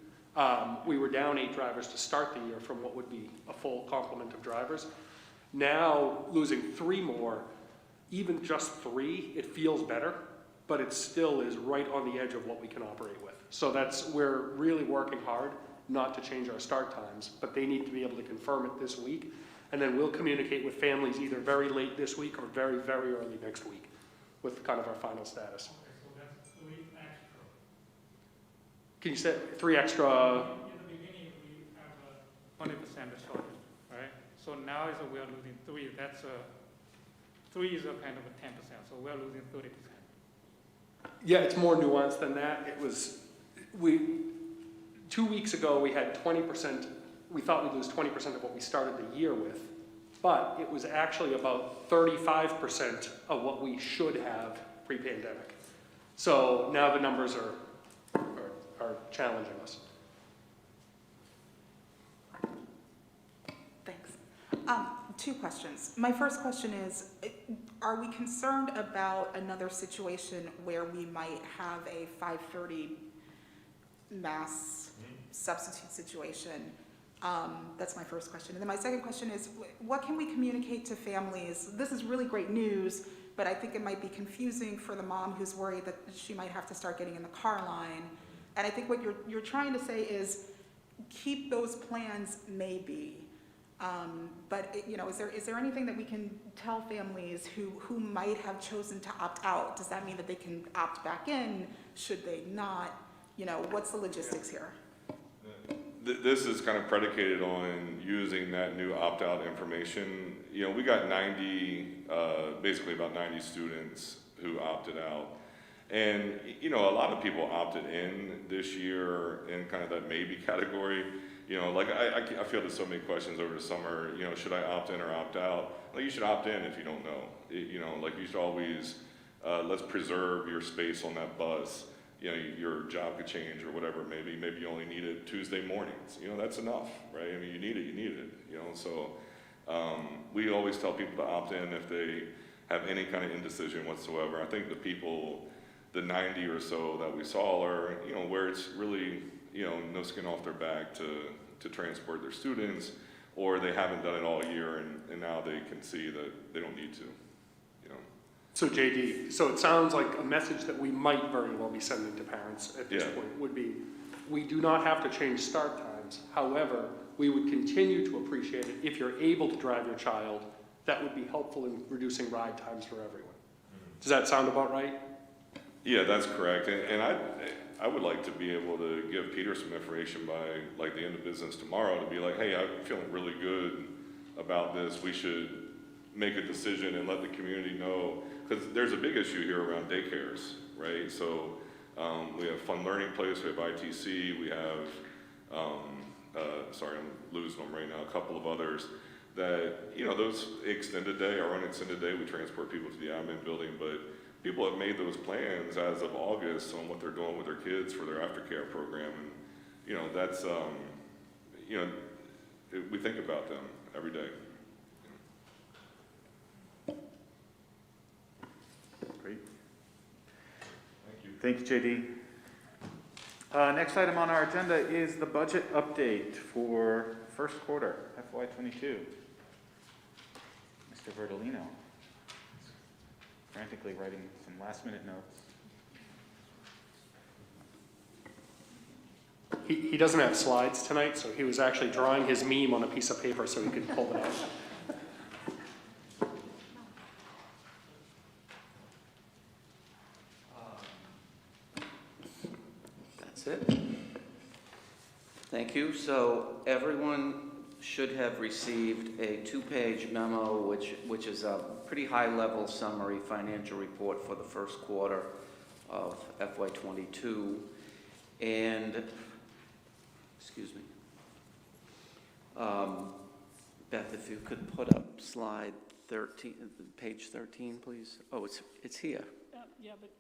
We were down 8 drivers to start the year from what would be a full complement of drivers. Now, losing 3 more, even just 3, it feels better, but it still is right on the edge of what we can operate with. So we're really working hard not to change our start times, but they need to be able to confirm it this week. And then we'll communicate with families either very late this week or very, very early next week with kind of our final status. Okay, so that's 3 extra. Can you say 3 extra? In the beginning, we have a 20% shortage, right? So now we are losing 3. That's 3 is a kind of a 10%, so we're losing 30%. Yeah, it's more nuanced than that. It was, 2 weeks ago, we had 20%, we thought we'd lose 20% of what we started the year with, but it was actually about 35% of what we should have pre-pandemic. So now the numbers are challenging us. Thanks. 2 questions. My first question is, are we concerned about another situation where we might have a 5:30 mass substitute situation? That's my first question. And then my second question is, what can we communicate to families? This is really great news, but I think it might be confusing for the mom who's worried that she might have to start getting in the car line. And I think what you're trying to say is keep those plans maybe. But you know, is there anything that we can tell families who might have chosen to opt out? Does that mean that they can opt back in? Should they not? You know, what's the logistics here? This is kind of predicated on using that new opt-out information. You know, we got 90, basically about 90 students who opted out. And, you know, a lot of people opted in this year in kind of that maybe category. You know, like I fielded so many questions over the summer, you know, should I opt in or opt out? Like, you should opt in if you don't know. You know, like you should always, let's preserve your space on that bus. You know, your job could change or whatever, maybe you only need it Tuesday mornings. You know, that's enough, right? I mean, you need it, you know, so we always tell people to opt in if they have any kind of indecision whatsoever. I think the people, the 90 or so that we saw are, you know, where it's really, you know, no skin off their back to transport their students, or they haven't done it all year and now they can see that they don't need to. So JD, so it sounds like a message that we might very well be sending to parents at this point would be, we do not have to change start times. However, we would continue to appreciate it if you're able to drive your child. That would be helpful in reducing ride times for everyone. Does that sound about right? Yeah, that's correct. And I would like to be able to give Peter some information by like the end of business tomorrow to be like, hey, I'm feeling really good about this. We should make a decision and let the community know. Because there's a big issue here around daycares, right? So we have Fun Learning Place, we have ITC, we have, sorry, I'm losing them right now, a couple of others that, you know, those extended day or unextended day, we transport people to the admin building, but people have made those plans as of August on what they're doing with their kids for their aftercare program. And, you know, that's, you know, we think about them every day. Thank you, JD. Next item on our agenda is the budget update for first quarter, FY22. Mr. Verdolino, frantically writing some last-minute notes. He doesn't have slides tonight, so he was actually drawing his meme on a piece of paper so he could pull it out. That's it. Thank you. So everyone should have received a 2-page memo, which is a pretty high-level summary financial report for the first quarter of FY22. And, excuse me, Beth, if you could put up slide 13, page 13, please. Oh, it's here. Yeah, but,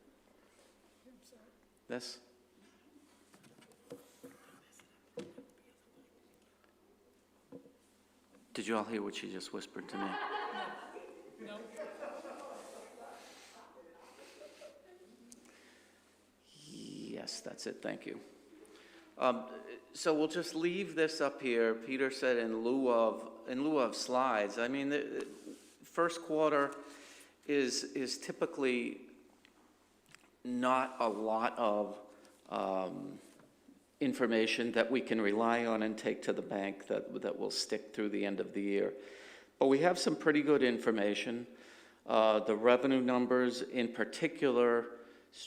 I'm sorry. This? Did you all hear what she just whispered to me? No. Yes, that's it, thank you. So we'll just leave this up here. Peter said in lieu of slides. I mean, the first quarter is typically not a lot of information that we can rely on and take to the bank that will stick through the end of the year. But we have some pretty good information. The revenue numbers, in particular,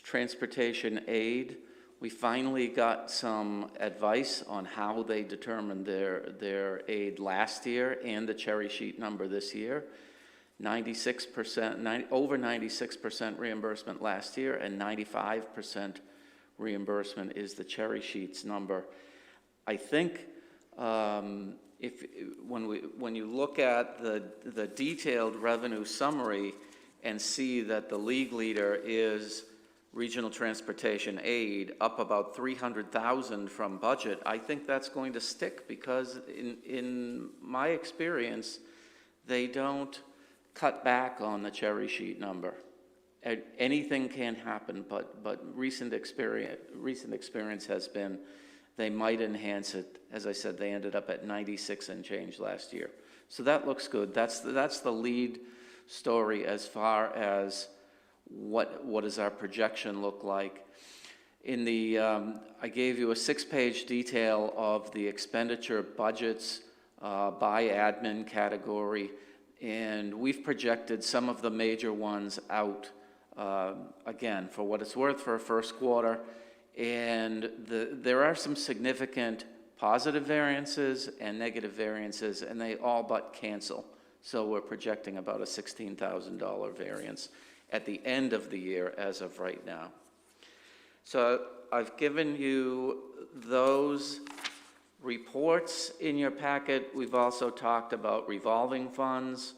transportation aid. We finally got some advice on how they determined their aid last year and the cherry sheet number this year. 96%, over 96% reimbursement last year, and 95% reimbursement is the cherry sheets number. I think when you look at the detailed revenue summary and see that the league leader is regional transportation aid, up about 300,000 from budget, I think that's going to stick, because in my experience, they don't cut back on the cherry sheet number. Anything can happen, but recent experience has been they might enhance it. As I said, they ended up at 96 and change last year. So that looks good. That's the lead story as far as what does our projection look like. In the, I gave you a 6-page detail of the expenditure budgets by admin category, and we've projected some of the major ones out, again, for what it's worth for a first quarter. And there are some significant positive variances and negative variances, and they all but cancel. So we're projecting about a $16,000 variance at the end of the year as of right now. So I've given you those reports in your packet. We've also talked about revolving funds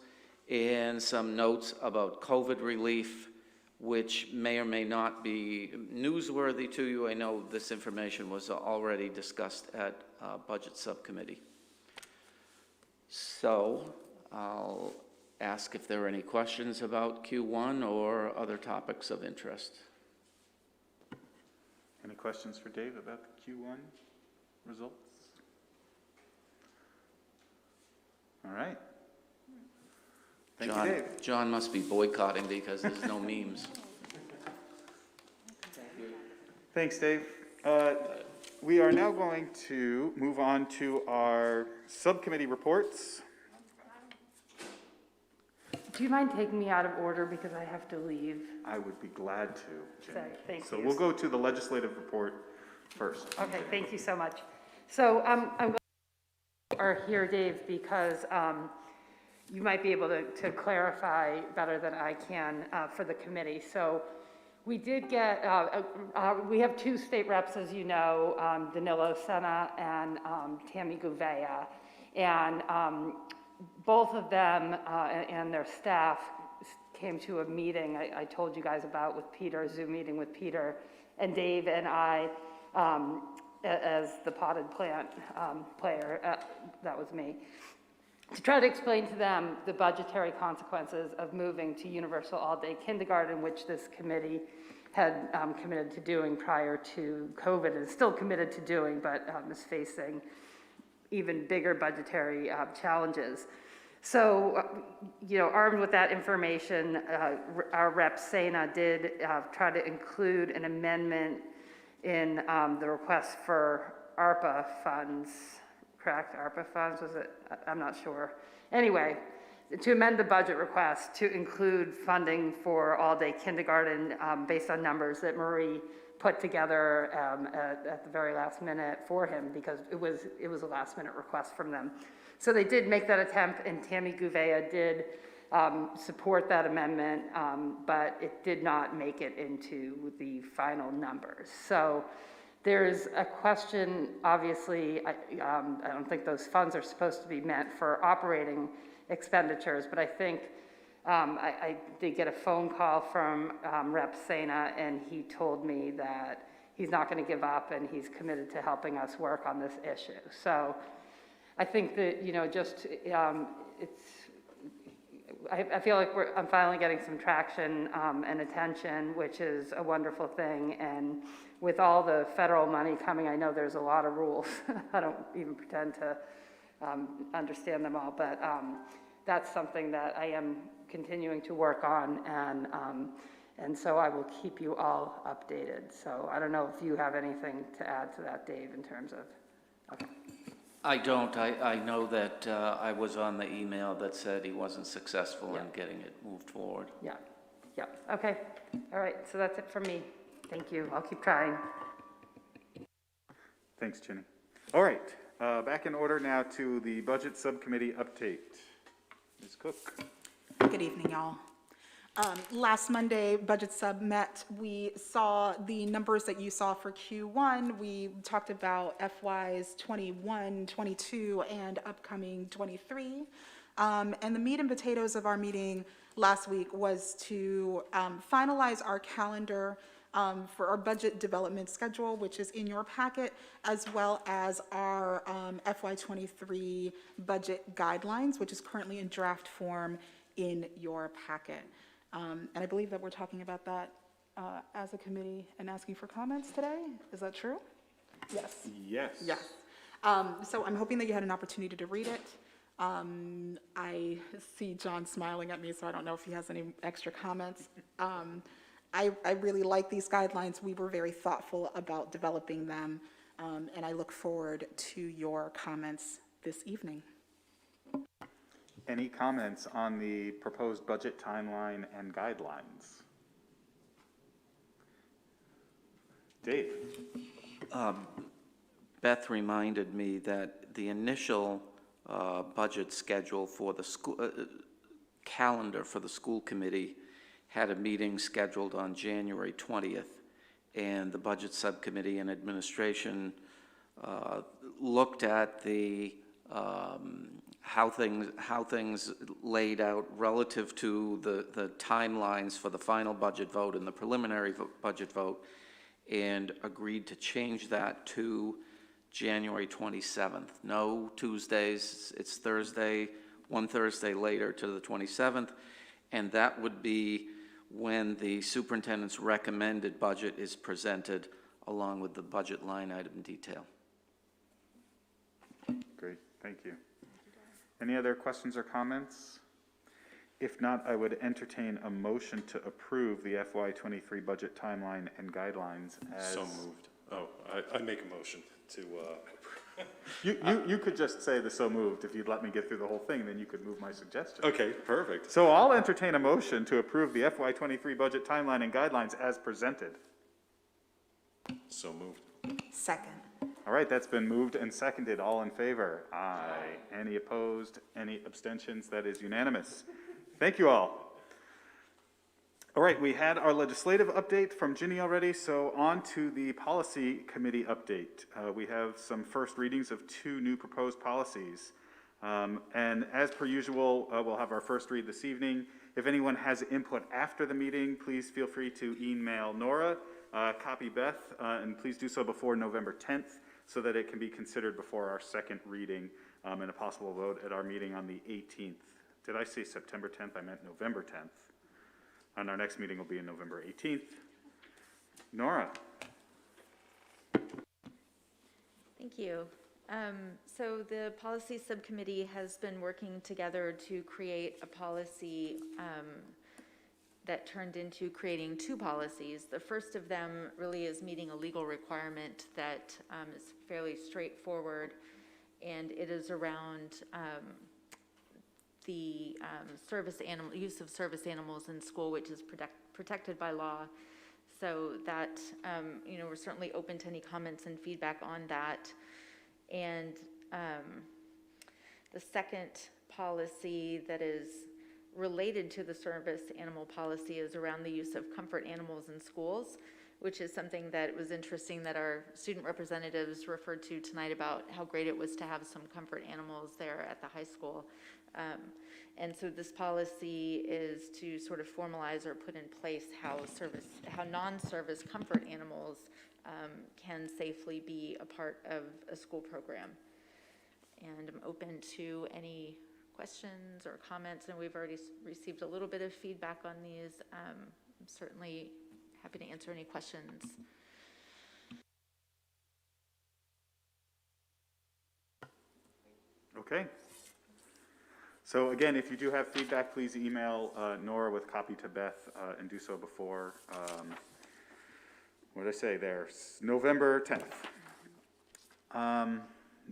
and some notes about COVID relief, which may or may not be newsworthy to you. I know this information was already discussed at Budget Subcommittee. So I'll ask if there are any questions about Q1 or other topics of interest. Any questions for Dave about the Q1 results? All right. Thank you, Dave. John must be boycotting because there's no memes. Thanks, Dave. We are now going to move on to our subcommittee reports. Do you mind taking me out of order because I have to leave? I would be glad to, Ginny. Sorry, thank you. So we'll go to the legislative report first. Okay, thank you so much. So I'm glad you are here, Dave, because you might be able to clarify better than I can for the committee. So we did get, we have 2 state reps, as you know, Danilo Senna and Tammy Gouveia. And both of them and their staff came to a meeting I told you guys about with Peter, a Zoom meeting with Peter and Dave and I, as the potted plant player, that was me, to try to explain to them the budgetary consequences of moving to universal all-day kindergarten, which this committee had committed to doing prior to COVID and is still committed to doing, but is facing even bigger budgetary challenges. So, you know, armed with that information, our rep Sena did try to include an amendment in the request for ARPA funds, correct? ARPA funds, was it? I'm not sure. Anyway, to amend the budget request to include funding for all-day kindergarten based on numbers that Marie put together at the very last minute for him, because it was a last-minute request from them. So they did make that attempt, and Tammy Gouveia did support that amendment, but it did not make it into the final numbers. So there's a question, obviously, I don't think those funds are supposed to be meant for operating expenditures, but I think I did get a phone call from Rep. Sena, and he told me that he's not going to give up, and he's committed to helping us work on this issue. So I think that, I feel like I'm finally getting some traction and attention, which is a wonderful thing. And with all the federal money coming, I know there's a lot of rules. I don't even pretend to understand them all, but that's something that I am continuing to work on, and so I will keep you all updated. So I don't know if you have anything to add to that, Dave, in terms of, okay. I don't. I know that I was on the email that said he wasn't successful in getting it moved forward. Yeah, okay. All right, so that's it from me. Thank you. I'll keep trying. Thanks, Ginny. All right, back in order now to the Budget Subcommittee update. Ms. Cook. Good evening, y'all. Last Monday, Budget Sub met. We saw the numbers that you saw for Q1. We talked about FYs 21, 22, and upcoming 23. And the meat and potatoes of our meeting last week was to finalize our calendar for our budget development schedule, which is in your packet, as well as our FY23 budget guidelines, which is currently in draft form in your packet. And I believe that we're talking about that as a committee and asking for comments today. Is that true? Yes. Yes. Yes. So I'm hoping that you had an opportunity to read it. I see John smiling at me, so I don't know if he has any extra comments. I really like these guidelines. We were very thoughtful about developing them, and I look forward to your comments this evening. Any comments on the proposed budget timeline and guidelines? Dave. Beth reminded me that the initial budget schedule for the school calendar for the school committee had a meeting scheduled on January 20th, and the budget subcommittee and administration looked at the how things laid out relative to the timelines for the final budget vote and the preliminary budget vote, and agreed to change that to January 27th. No Tuesdays, it's Thursday, one Thursday later to the 27th, and that would be when the superintendent's recommended budget is presented along with the budget line item detail. Great, thank you. Any other questions or comments? If not, I would entertain a motion to approve the FY23 budget timeline and guidelines as... So moved. Oh, I make a motion to... You could just say the so moved if you'd let me get through the whole thing, then you could move my suggestion. Okay, perfect. So I'll entertain a motion to approve the FY23 budget timeline and guidelines as presented. So moved. Second. All right, that's been moved and seconded. All in favor? Aye. Any opposed? Any abstentions? That is unanimous. Thank you all. All right, we had our legislative update from Ginny already, so on to the policy committee update. We have some first readings of 2 new proposed policies. And as per usual, we'll have our first read this evening. If anyone has input after the meeting, please feel free to email Nora, copy Beth, and please do so before November 10th so that it can be considered before our second reading and a possible vote at our meeting on the 18th. Did I say September 10th? I meant November 10th. And our next meeting will be on November 18th. Nora. Thank you. So the policy subcommittee has been working together to create a policy that turned into creating 2 policies. The first of them really is meeting a legal requirement that is fairly straightforward, and it is around the use of service animals in school, which is protected by law. So that, we're certainly open to any comments and feedback on that. And the second policy that is related to the service animal policy is around the use of comfort animals in schools, which is something that was interesting that our student representatives referred to tonight about how great it was to have some comfort animals there at the high school. And so this policy is to sort of formalize or put in place how non-service comfort animals can safely be a part of a school program. And I'm open to any questions or comments, and we've already received a little bit of feedback on these. I'm certainly happy to answer any questions. Okay. So again, if you do have feedback, please email Nora with copy to Beth and do so before, what did I say there? November 10th.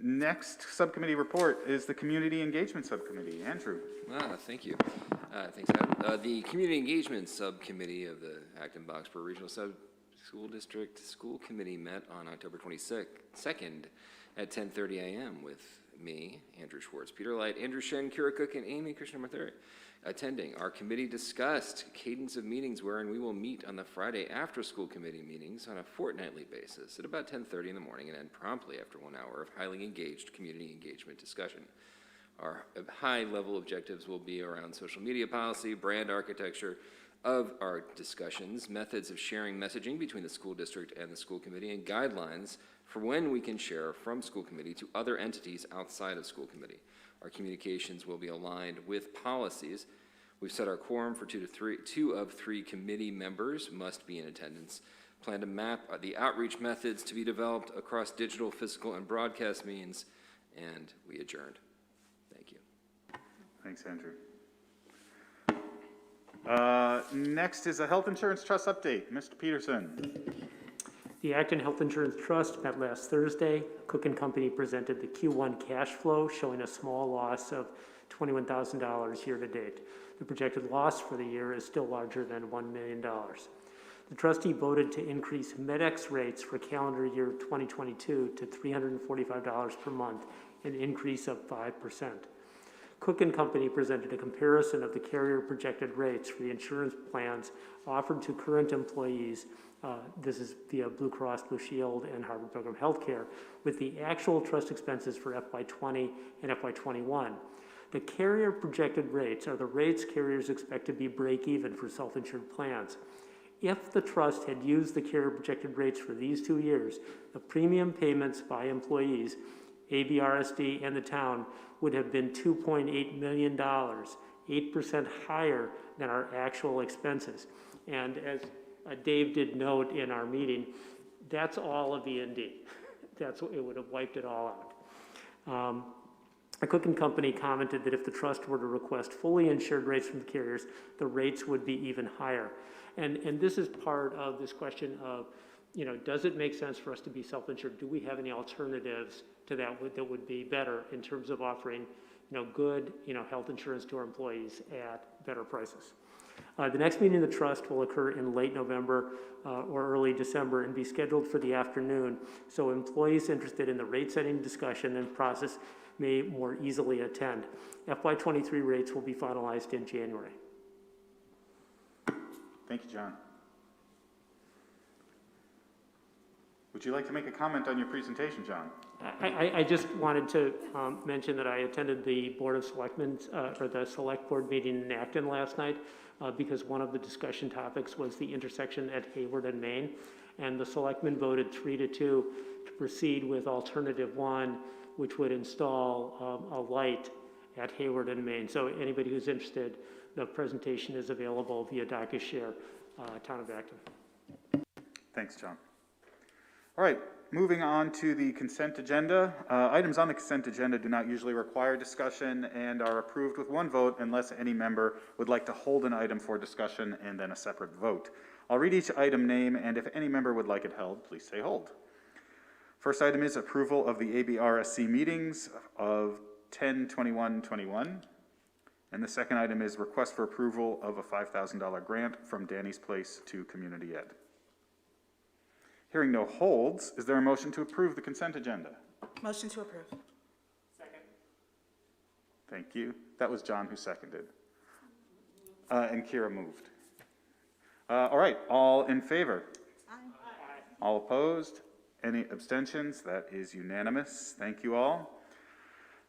Next subcommittee report is the Community Engagement Subcommittee. Andrew. Thank you. Thanks, Adam. The Community Engagement Subcommittee of the Acton Boxborough Regional School District School Committee met on October 22nd at 10:30 a.m. with me, Andrew Schwartz, Peter Light, Andrew Shen, Kira Cook, and Amy Krishnamoorthy attending. Our committee discussed cadence of meetings wherein we will meet on the Friday after school committee meetings on a fortnightly basis at about 10:30 in the morning and end promptly after 1 hour of highly engaged community engagement discussion. Our high-level objectives will be around social media policy, brand architecture of our discussions, methods of sharing messaging between the school district and the school committee, and guidelines for when we can share from school committee to other entities outside of school committee. Our communications will be aligned with policies. We've set our quorum for 2 of 3 committee members must be in attendance. Plan to map the outreach methods to be developed across digital, physical, and broadcast means, and we adjourned. Thank you. Thanks, Andrew. Next is a health insurance trust update. Mr. Peterson. The Acton Health Insurance Trust met last Thursday. Cook & Company presented the Q1 cash flow showing a small loss of $21,000 year to date. The projected loss for the year is still larger than $1 million. The trustee voted to increase MedEx rates for calendar year 2022 to $345 per month, an increase of 5%. Cook & Company presented a comparison of the carrier projected rates for the insurance plans offered to current employees. This is via Blue Cross Blue Shield and Harvard Pilgrim Healthcare, with the actual trust expenses for FY20 and FY21. The carrier projected rates are the rates carriers expect to be break even for self-insured plans. If the trust had used the carrier projected rates for these 2 years, the premium payments by employees, ABRSC and the town, would have been $2.8 million, 8% higher than our actual expenses. And as Dave did note in our meeting, that's all of E&D. That's what it would have wiped it all out. Cook & Company commented that if the trust were to request fully insured rates from the carriers, the rates would be even higher. And this is part of this question of, does it make sense for us to be self-insured? Do we have any alternatives to that that would be better in terms of offering, good, health insurance to our employees at better prices? The next meeting of the trust will occur in late November or early December and be scheduled for the afternoon, so employees interested in the rate setting discussion and process may more easily attend. FY23 rates will be finalized in January. Thank you, John. Would you like to make a comment on your presentation, John? I just wanted to mention that I attended the Board of Selectmen, or the Select Board meeting in Acton last night, because one of the discussion topics was the intersection at Hayward and Main, and the Selectmen voted 3-2 to proceed with Alternative 1, which would install a light at Hayward and Main. So anybody who's interested, the presentation is available via DocuShare, Town of Acton. Thanks, John. All right, moving on to the consent agenda. Items on the consent agenda do not usually require discussion and are approved with one vote unless any member would like to hold an item for discussion and then a separate vote. I'll read each item name, and if any member would like it held, please say hold. First item is approval of the ABRSC meetings of 10/21/21. And the second item is request for approval of a $5,000 grant from Danny's Place to Community Ed. Hearing no holds, is there a motion to approve the consent agenda? Motion to approve. Thank you. That was John who seconded. And Kira moved. All right, all in favor? Aye. All opposed? Any abstentions? That is unanimous. Thank you all.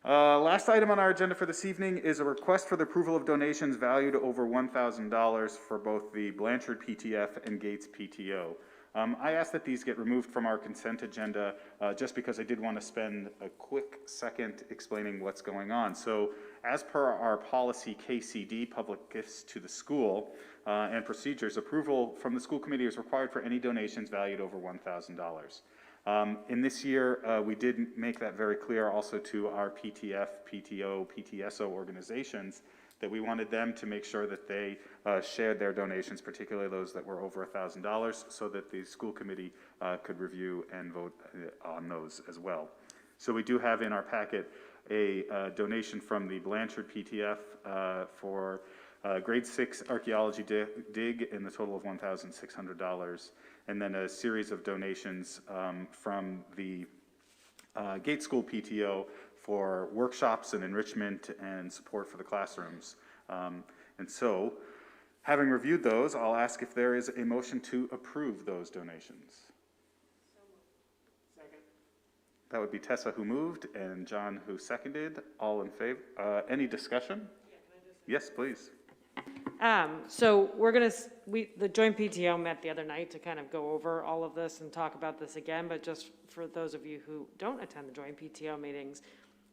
Last item on our agenda for this evening is a request for the approval of donations valued over $1,000 for both the Blanchard PTF and Gates PTO. I asked that these get removed from our consent agenda just because I did want to spend a quick second explaining what's going on. So as per our policy KCD, public gifts to the school and procedures, approval from the school committee is required for any donations valued over $1,000. In this year, we did make that very clear also to our PTF, PTO, PTSO organizations that we wanted them to make sure that they shared their donations, particularly those that were over $1,000, so that the school committee could review and vote on those as well. So we do have in our packet a donation from the Blanchard PTF for grade 6 archaeology dig in the total of $1,600, and then a series of donations from the Gates School PTO for workshops and enrichment and support for the classrooms. And so, having reviewed those, I'll ask if there is a motion to approve those donations. Second. That would be Tessa who moved and John who seconded. All in favor? Any discussion? Yes, please. So we're gonna, the joint PTO met the other night to kind of go over all of this and talk about this again, but just for those of you who don't attend the joint PTO meetings,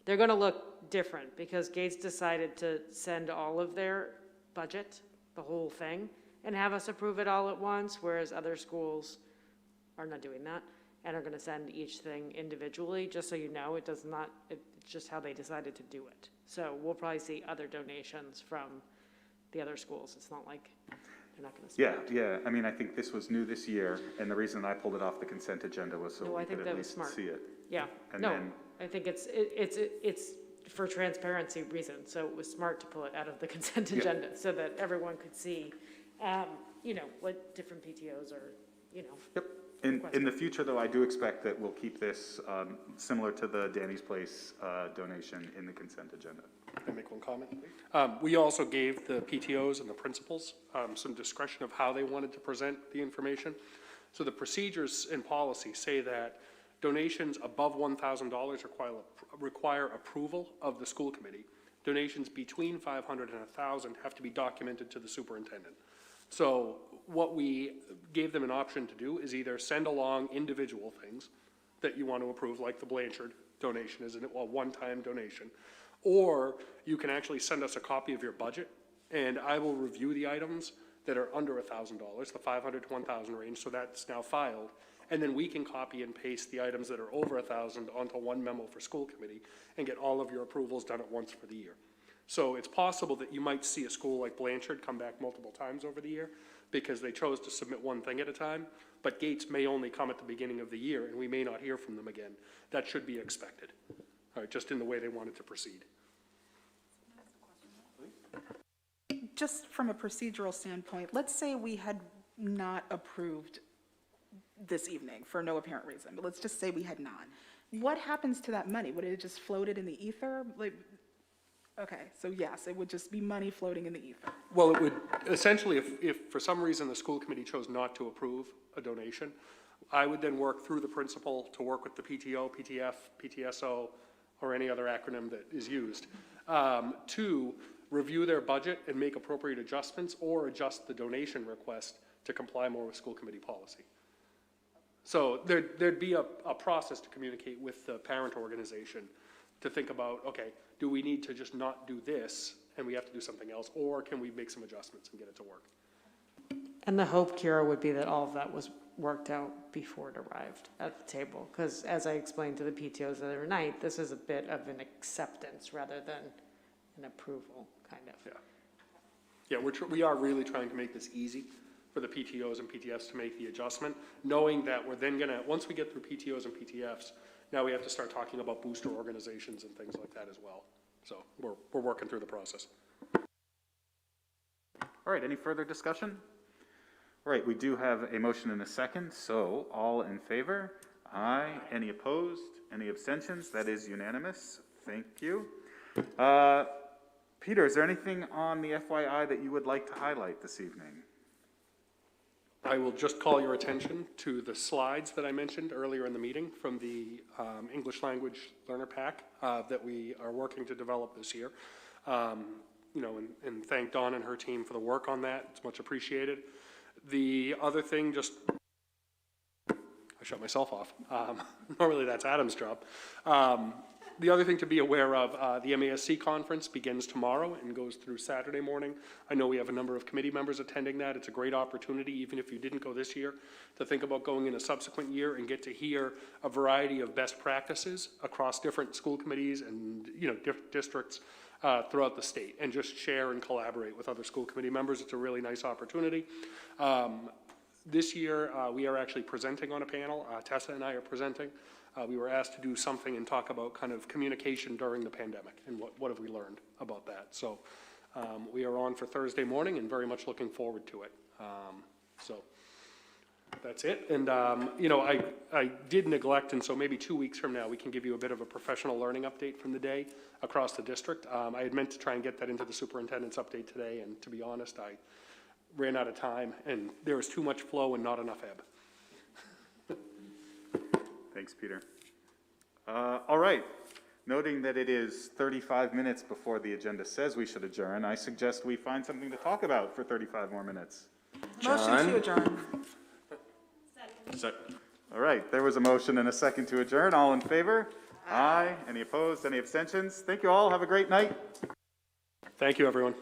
they're gonna look different because Gates decided to send all of their budget, the whole thing, and have us approve it all at once, whereas other schools are not doing that and are gonna send each thing individually, just so you know, it's just how they decided to do it. So we'll probably see other donations from the other schools. It's not like they're not gonna split. Yeah. I mean, I think this was new this year, and the reason I pulled it off the consent agenda was so No, we I think could that at was least smart. see it. Yeah, And no, then- I think it's for transparency reasons, so it was smart to pull it out of the consent Yeah. agenda so that everyone could see, what different PTOs are, Yep. In the future, though, I do expect that we'll keep this similar to the Danny's Place donation in the consent agenda. Can I make one comment? We also gave the PTOs and the principals some discretion of how they wanted to present the information. So the procedures and policy say that donations above $1,000 require approval of the school committee. Donations between $500 and $1,000 have to be documented to the superintendent. So what we gave them an option to do is either send along individual things that you want to approve, like the Blanchard donation is a one-time donation, or you can actually send us a copy of your budget, and I will review the items that are under $1,000, the 500 to 1,000 range, so that's now filed, and then we can copy and paste the items that are over 1,000 onto one memo for school committee and get all of your approvals done at once for the year. So it's possible that you might see a school like Blanchard come back multiple times over the year because they chose to submit one thing at a time, but Gates may only come at the beginning of the year and we may not hear from them again. That should be expected, all right, just in the way they wanted to proceed. Just from a procedural standpoint, let's say we had not approved this evening for no apparent reason, but let's just say we had not. What happens to that money? Would it just floated in the ether? Okay, so yes, it would just be money floating in the ether. Well, it would, essentially, if for some reason the school committee chose not to approve a donation, I would then work through the principal to work with the PTO, PTF, PTSO, or any other acronym that is used, to review their budget and make appropriate adjustments or adjust the donation request to comply more with school committee policy. So there'd be a process to communicate with the parent organization to think about, okay, do we need to just not do this and we have to do something else, or can we make some adjustments and get it to work? And the hope, Kira, would be that all of that was worked out before it arrived at the table. Because as I explained to the PTOs the other night, this is a bit of an acceptance rather than an approval, kind of. Yeah, we are really trying to make this easy for the PTOs and PTFs to make the adjustment, knowing that we're then gonna, once we get through PTOs and PTFs, now we have to start talking about booster organizations and things like that as well. So we're working through the process. All right, any further discussion? All right, we do have a motion and a second, so all in favor? Aye. Any opposed? Any abstentions? That is unanimous. Thank you. Peter, is there anything on the FYI that you would like to highlight this evening? I will just call your attention to the slides that I mentioned earlier in the meeting from the English Language Learner Pack that we are working to develop this year. You know, and thank Dawn and her team for the work on that. It's much appreciated. The other thing, just, I shut myself off. Normally that's Adam's job. The other thing to be aware of, the MASC conference begins tomorrow and goes through Saturday morning. I know we have a number of committee members attending that. It's a great opportunity, even if you didn't go this year, to think about going in a subsequent year and get to hear a variety of best practices across different school committees and, you know, districts throughout the state, and just share and collaborate with other school committee members. It's a really nice opportunity. This year, we are actually presenting on a panel. Tessa and I are presenting. We were asked to do something and talk about kind of communication during the pandemic and what have we learned about that. So we are on for Thursday morning and very much looking forward to it. So that's it. And, you know, I did neglect, and so maybe 2 weeks from now, we can give you a bit of a professional learning update from the day across the district. I had meant to try and get that into the superintendent's update today, and to be honest, I ran out of time, and there was too much flow and not enough ebb. Thanks, Peter. All right. Noting that it is 35 minutes before the agenda says we should adjourn, I suggest we find something to talk about for 35 more minutes. Motion to adjourn. Second. All right, there was a motion and a second to adjourn. All in favor? Aye. Any opposed? Any abstentions? Thank you all. Have a great night. Thank you, everyone.